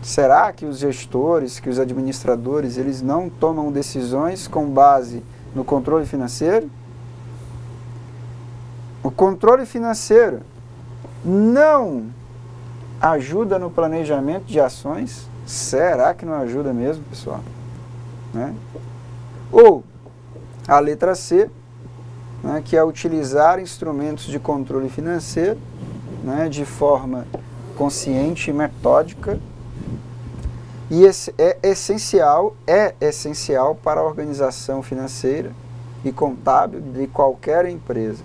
Speaker 1: Será que os gestores, que os administradores, eles não tomam decisões com base no controle financeiro? O controle financeiro não ajuda no planejamento de ações? Será que não ajuda mesmo, pessoal? Né? Ou a letra C, né, que é utilizar instrumentos de controle financeiro, né, de forma consciente e metódica, e é essencial para a organização financeira e contábil de qualquer empresa.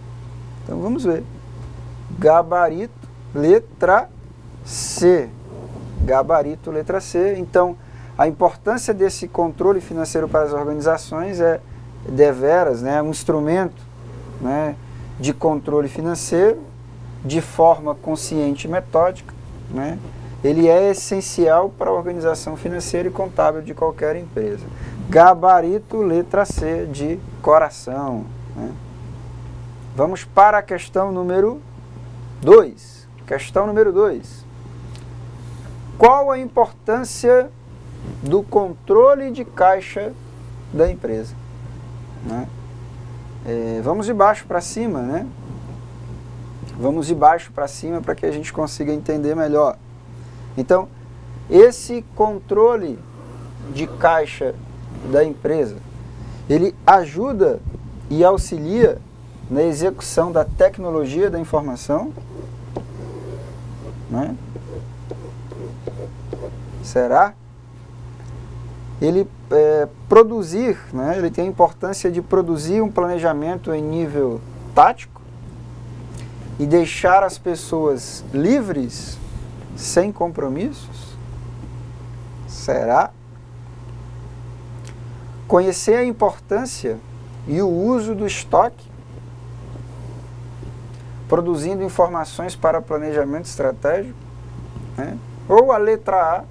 Speaker 1: Então vamos ver. Gabarito, letra C. Gabarito, letra C. Então, a importância desse controle financeiro para as organizações é deveras, né, um instrumento, né, de controle financeiro de forma consciente e metódica, né? Ele é essencial para a organização financeira e contábil de qualquer empresa. Gabarito, letra C, de coração, né? Vamos para a questão número 2. Questão número 2. Qual a importância do controle de caixa da empresa? Né? Vamos de baixo para cima, né? Vamos de baixo para cima para que a gente consiga entender melhor. Então, esse controle de caixa da empresa, ele ajuda e auxilia na execução da tecnologia da informação, né? Será? Ele produzir, né? Ele tem a importância de produzir um planejamento em nível tático e deixar as pessoas livres, sem compromissos? Será? Conhecer a importância e o uso do estoque, produzindo informações para planejamento estratégico, né? Ou a letra A,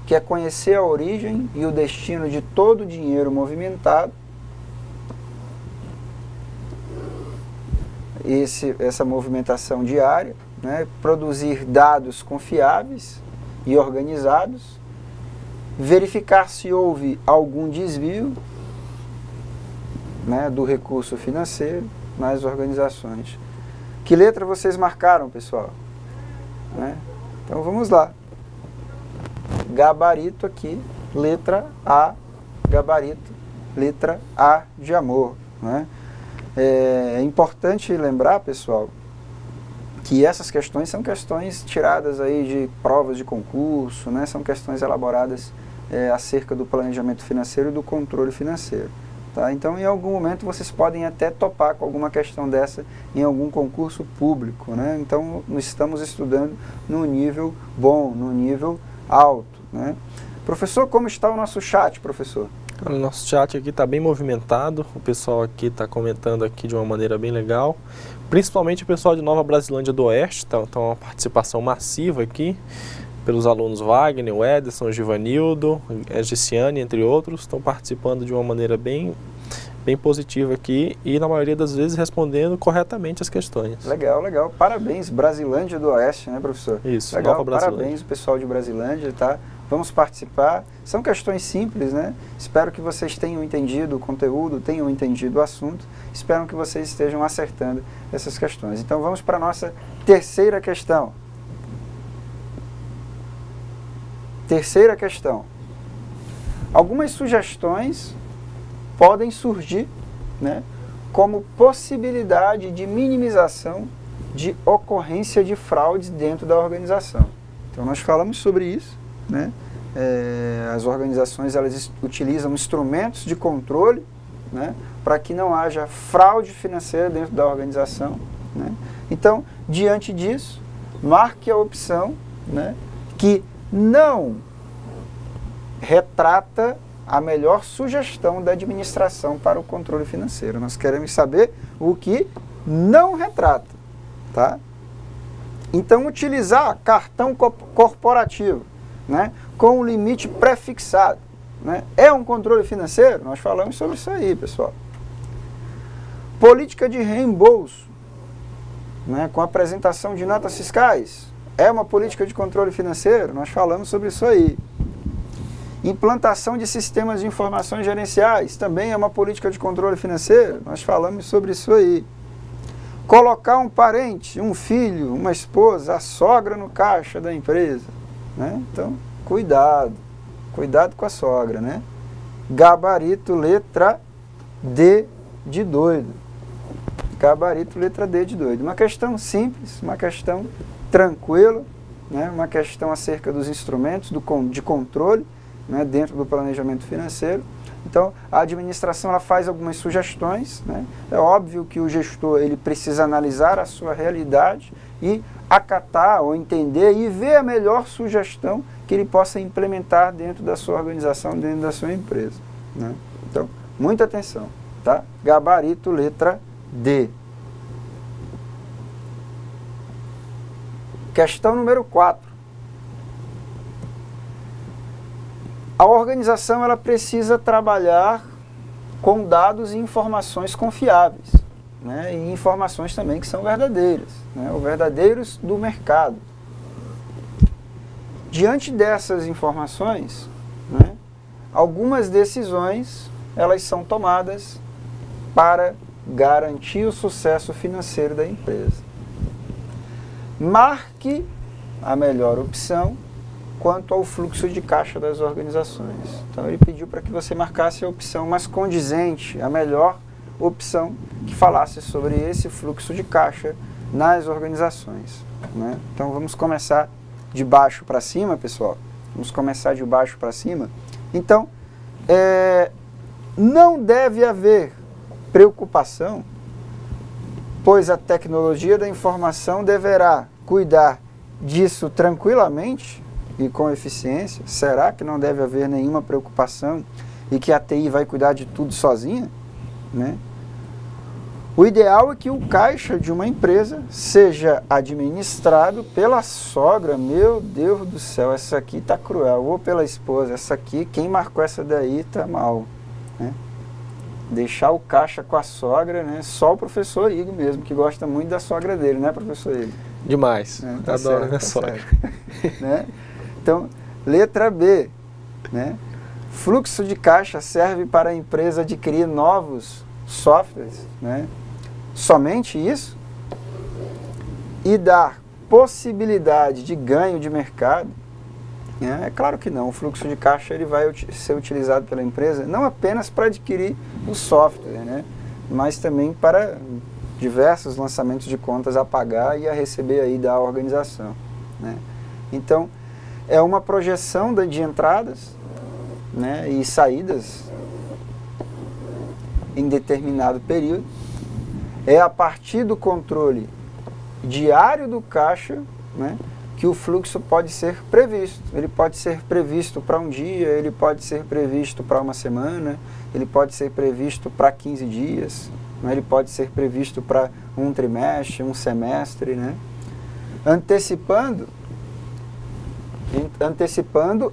Speaker 1: que é conhecer a origem e o destino de todo o dinheiro movimentado. Essa movimentação diária, né? Produzir dados confiáveis e organizados, verificar se houve algum desvio, né, do recurso financeiro nas organizações. Que letra vocês marcaram, pessoal? Né? Então vamos lá. Gabarito aqui, letra A, gabarito, letra A de amor, né? É importante lembrar, pessoal, que essas questões são questões tiradas aí de provas de concurso, né? São questões elaboradas acerca do planejamento financeiro e do controle financeiro. Tá? Então, em algum momento, vocês podem até topar com alguma questão dessa em algum concurso público, né? Então, nós estamos estudando num nível bom, num nível alto, né? Professor, como está o nosso chat, professor?
Speaker 2: O nosso chat aqui está bem movimentado, o pessoal aqui está comentando aqui de uma maneira bem legal, principalmente o pessoal de Nova Brasilândia do Oeste, então uma participação massiva aqui, pelos alunos Wagner, o Ederson, o Givanildo, a Giciane, entre outros, estão participando de uma maneira bem positiva aqui e na maioria das vezes respondendo corretamente as questões.
Speaker 1: Legal, legal. Parabéns, Brasilândia do Oeste, né, professor?
Speaker 2: Isso,
Speaker 1: legal,
Speaker 2: Nova Brasilândia.
Speaker 1: Parabéns, pessoal de Brasilândia, tá? Vamos participar. São questões simples, né? Espero que vocês tenham entendido o conteúdo, tenham entendido o assunto. Espero que vocês estejam acertando essas questões. Então vamos para a nossa terceira questão. Terceira questão. Algumas sugestões podem surgir, né, como possibilidade de minimização de ocorrência de fraudes dentro da organização. Então nós falamos sobre isso, né? As organizações elas utilizam instrumentos de controle, né, para que não haja fraude financeira dentro da organização, né? Então, diante disso, marque a opção, né, que não retrata a melhor sugestão da administração para o controle financeiro. Nós queremos saber o que não retrata, tá? Então, utilizar cartão corporativo, né, com um limite pré-fixado. né, é um controle financeiro? Nós falamos sobre isso aí, pessoal. Política de reembolso, né, com apresentação de notas fiscais, é uma política de controle financeiro? Nós falamos sobre isso aí. Implantação de sistemas de informações gerenciais, também é uma política de controle financeiro? Nós falamos sobre isso aí. Colocar um parente, um filho, uma esposa, a sogra no caixa da empresa, né? Então, cuidado com a sogra, né? Gabarito letra D de doido. Gabarito letra D de doido. Uma questão simples, uma questão tranquila, né? Uma questão acerca dos instrumentos de controle, né? Dentro do planejamento financeiro. Então, a administração ela faz algumas sugestões, né? É óbvio que o gestor ele precisa analisar a sua realidade e acatar ou entender e ver a melhor sugestão que ele possa implementar dentro da sua organização, dentro da sua empresa, né? Então, muita atenção, tá? Gabarito letra D. Questão número 4. A organização ela precisa trabalhar com dados e informações confiáveis, né? E informações também que são verdadeiras, né? Ou verdadeiros do mercado. Diante dessas informações, né, algumas decisões elas são tomadas para garantir o sucesso financeiro da empresa. Marque a melhor opção quanto ao fluxo de caixa das organizações. Então ele pediu para que você marcasse a opção mais condizente, a melhor opção que falasse sobre esse fluxo de caixa nas organizações, né? Então vamos começar de baixo para cima, pessoal. Vamos começar de baixo para cima. Então, não deve haver preocupação, pois a tecnologia da informação deverá cuidar disso tranquilamente e com eficiência. Será que não deve haver nenhuma preocupação e que a TI vai cuidar de tudo sozinha, né? O ideal é que o caixa de uma empresa seja administrado pela sogra. Meu Deus do céu, essa aqui tá cruel. Ou pela esposa, essa aqui, quem marcou essa daí tá mal, né? Deixar o caixa com a sogra, né? Só o professor Igor mesmo, que gosta muito da sogra dele, né, professor Igor?
Speaker 2: Demais.
Speaker 1: Tá
Speaker 2: Adoro
Speaker 1: certo,
Speaker 2: minha sogra.
Speaker 1: Né? Então, letra B, né? Fluxo de caixa serve para a empresa adquirir novos softwares, né? Somente isso? E dar possibilidade de ganho de mercado? É claro que não. O fluxo de caixa ele vai ser utilizado pela empresa não apenas para adquirir o software, né? Mas também para diversos lançamentos de contas a pagar e a receber aí da organização, né? Então, é uma projeção de entradas, né, e saídas em determinado período. É a partir do controle diário do caixa, né, que o fluxo pode ser previsto. Ele pode ser previsto para um dia, ele pode ser previsto para uma semana, ele pode ser previsto para 15 dias, né, ele pode ser previsto para um trimestre, um semestre, né, antecipando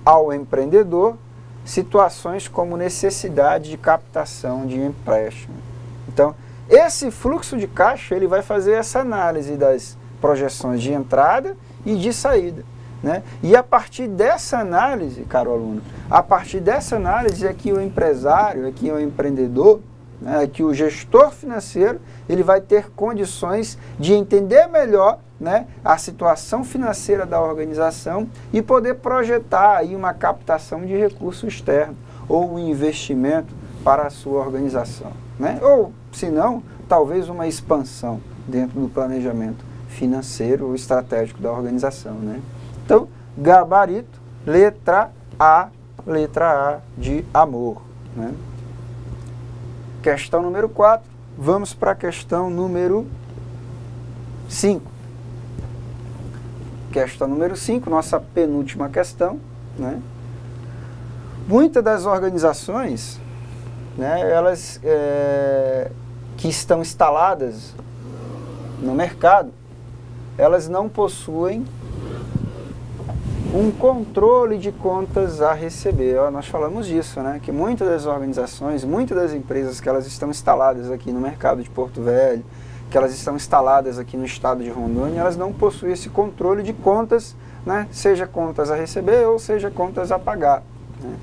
Speaker 1: ao empreendedor situações como necessidade de captação de empréstimo. Então, esse fluxo de caixa ele vai fazer essa análise das projeções de entrada e de saída, né? E a partir dessa análise, caro aluno, a partir dessa análise é que o empresário, é que o empreendedor, né, é que o gestor financeiro, ele vai ter condições de entender melhor, né, a situação financeira da organização e poder projetar aí uma captação de recurso externo ou um investimento para a sua organização, né? Ou, se não, talvez uma expansão dentro do planejamento financeiro ou estratégico da organização, né? Então, gabarito, letra A de amor, né? Questão número 4, vamos para a questão número 5. Questão número 5, nossa penúltima questão, né? Muitas das organizações, né, elas que estão instaladas no mercado, elas não possuem um controle de contas a receber. Nós falamos disso, né? Que muitas das organizações, muitas das empresas que elas estão instaladas aqui no mercado de Porto Velho, que elas estão instaladas aqui no estado de Rondônia, elas não possuem esse controle de contas, né? Seja contas a receber ou seja contas a pagar, né?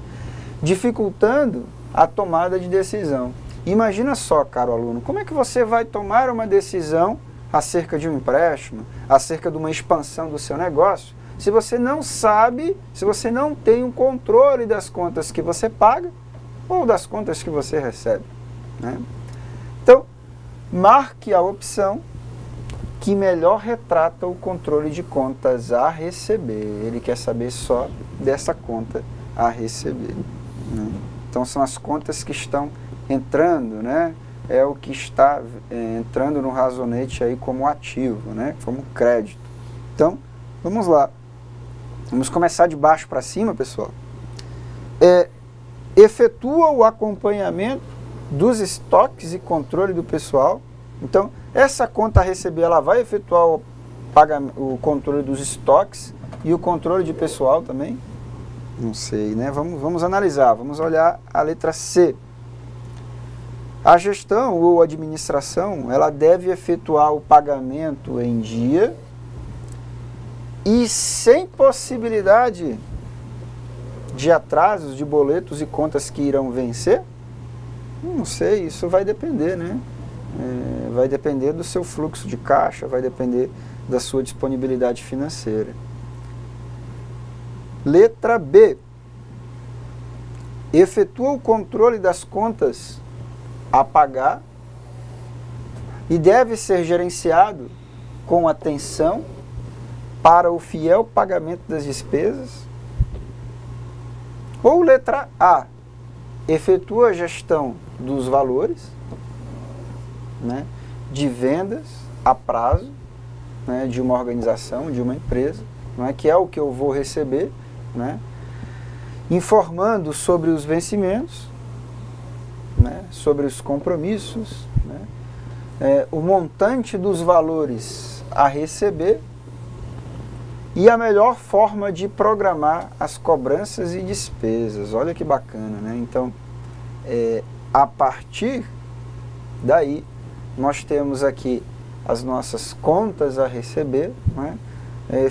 Speaker 1: Dificultando a tomada de decisão. Imagina só, caro aluno, como é que você vai tomar uma decisão acerca de um empréstimo, acerca de uma expansão do seu negócio, se você não sabe, se você não tem um controle das contas que você paga ou das contas que você recebe, né? Então, marque a opção que melhor retrata o controle de contas a receber. Ele quer saber só dessa conta a receber, né? Então, são as contas que estão entrando, né? É o que está entrando no razonete aí como ativo, né? Como crédito. Então, vamos lá. Vamos começar de baixo para cima, pessoal. Efetua o acompanhamento dos estoques e controle do pessoal. Então, essa conta a receber, ela vai efetuar o controle dos estoques e o controle de pessoal também? Não sei, né? Vamos analisar, vamos olhar a letra C. A gestão ou administração, ela deve efetuar o pagamento em dia e sem possibilidade de atrasos de boletos e contas que irão vencer? Não sei, isso vai depender, né? Vai depender do seu fluxo de caixa, vai depender da sua disponibilidade financeira. Letra B. Efetua o controle das contas a pagar e deve ser gerenciado com atenção para o fiel pagamento das despesas. Ou letra A, efetua a gestão dos valores, né, de vendas a prazo, né, de uma organização, de uma empresa, não é, que é o que eu vou receber, né, informando sobre os vencimentos, né, sobre os compromissos, né, o montante dos valores a receber e a melhor forma de programar as cobranças e despesas. Olha que bacana, né? Então, a partir daí, nós temos aqui as nossas contas a receber, né? Ela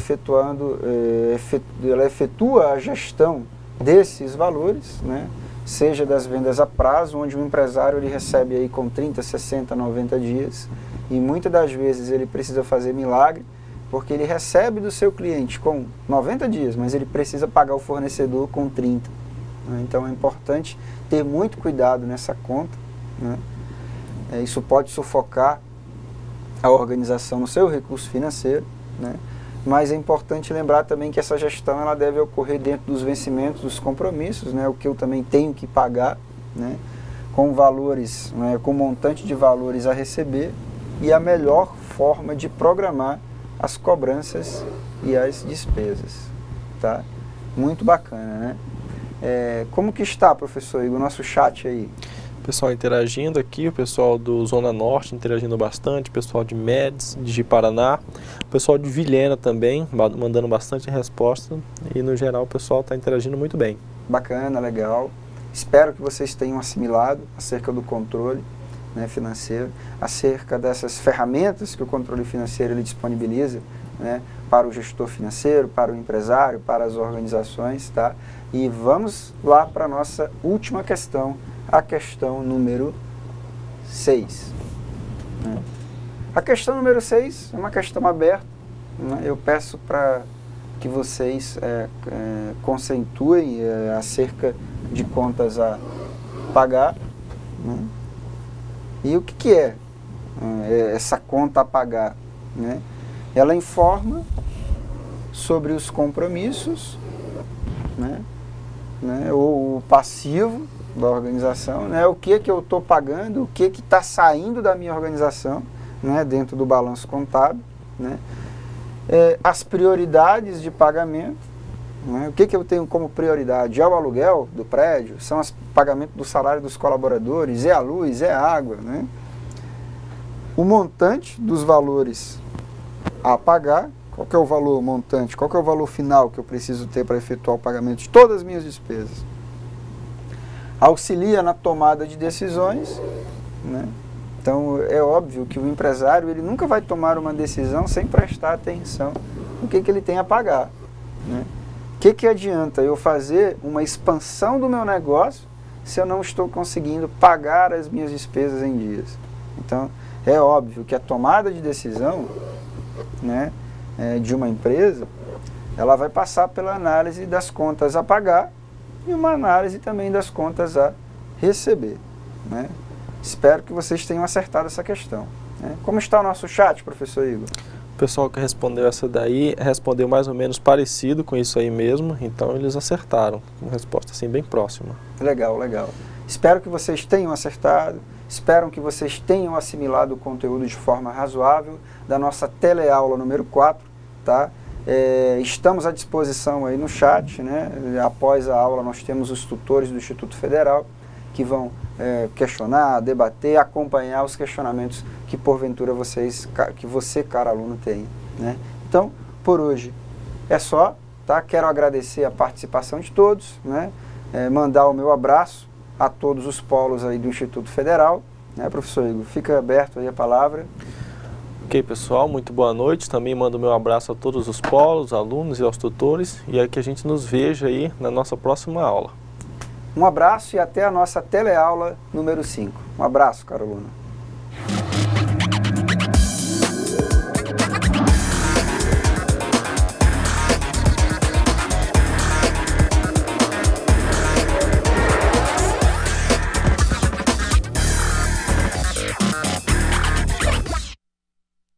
Speaker 1: efetua a gestão desses valores, né? Seja das vendas a prazo, onde o empresário ele recebe aí com 30, 60, 90 dias, e muitas das vezes ele precisa fazer milagre, porque ele recebe do seu cliente com 90 dias, mas ele precisa pagar o fornecedor com 30. Né? Então é importante ter muito cuidado nessa conta, né? Isso pode sufocar a organização no seu recurso financeiro, né? Mas é importante lembrar também que essa gestão ela deve ocorrer dentro dos vencimentos, dos compromissos, né? O que eu também tenho que pagar, né? Com valores, né? Com montante de valores a receber e a melhor forma de programar as cobranças e as despesas, tá? Muito bacana, né? Como que está, professor Igor, o nosso chat aí?
Speaker 2: O pessoal interagindo aqui, o pessoal do Zona Norte interagindo bastante, o pessoal de Médici, de Paraná, o pessoal de Vilhena também, mandando bastante resposta, e no geral o pessoal está interagindo muito bem.
Speaker 1: Bacana, legal. Espero que vocês tenham assimilado acerca do controle, né, financeiro, acerca dessas ferramentas que o controle financeiro ele disponibiliza, né, para o gestor financeiro, para o empresário, para as organizações, tá? E vamos lá para a nossa última questão, a questão número 6. Né? A questão número 6 é uma questão aberta, né? Eu peço para que vocês conceituem acerca de contas a pagar, né? E o que é essa conta a pagar, né? Ela informa sobre os compromissos, né? Ou o passivo da organização, né? O que eu estou pagando, o que está saindo da minha organização, né? Dentro do balanço contábil, né? As prioridades de pagamento, né? O que eu tenho como prioridade? É o aluguel do prédio, são os pagamentos do salário dos colaboradores, é a luz, é a água, né? O montante dos valores a pagar, Qual que é o valor montante? Qual que é o valor final que eu preciso ter para efetuar o pagamento de todas as minhas despesas? Auxilia na tomada de decisões, né? Então, é óbvio que o empresário ele nunca vai tomar uma decisão sem prestar atenção no que ele tem a pagar, né? O que adianta eu fazer uma expansão do meu negócio se eu não estou conseguindo pagar as minhas despesas em dias? Então, é óbvio que a tomada de decisão, né, de uma empresa, ela vai passar pela análise das contas a pagar e uma análise também das contas a receber, né? Espero que vocês tenham acertado essa questão, né? Como está o nosso chat, professor Igor?
Speaker 2: O pessoal que respondeu essa daí respondeu mais ou menos parecido com isso aí mesmo, então eles acertaram, uma resposta assim bem próxima. Legal,
Speaker 1: legal. Espero que vocês tenham acertado, espero que vocês tenham assimilado o conteúdo de forma razoável da nossa teleaula número 4, tá? Estamos à disposição aí no chat, né? Após a aula nós temos os tutores do Instituto Federal que vão questionar, debater, acompanhar os questionamentos que porventura você, cara aluno, tem, né? Então, por hoje é só, tá? Quero agradecer a participação de todos, né? Mandar o meu abraço a todos os polos aí do Instituto Federal, né, professor Igor? Fica aberto aí a palavra.
Speaker 2: Ok, pessoal, muito boa noite. Também mando meu abraço a todos os polos, alunos e aos tutores, e é que a gente nos veja aí na nossa próxima aula.
Speaker 1: Um abraço e até a nossa teleaula número 5. Um abraço, caro aluno.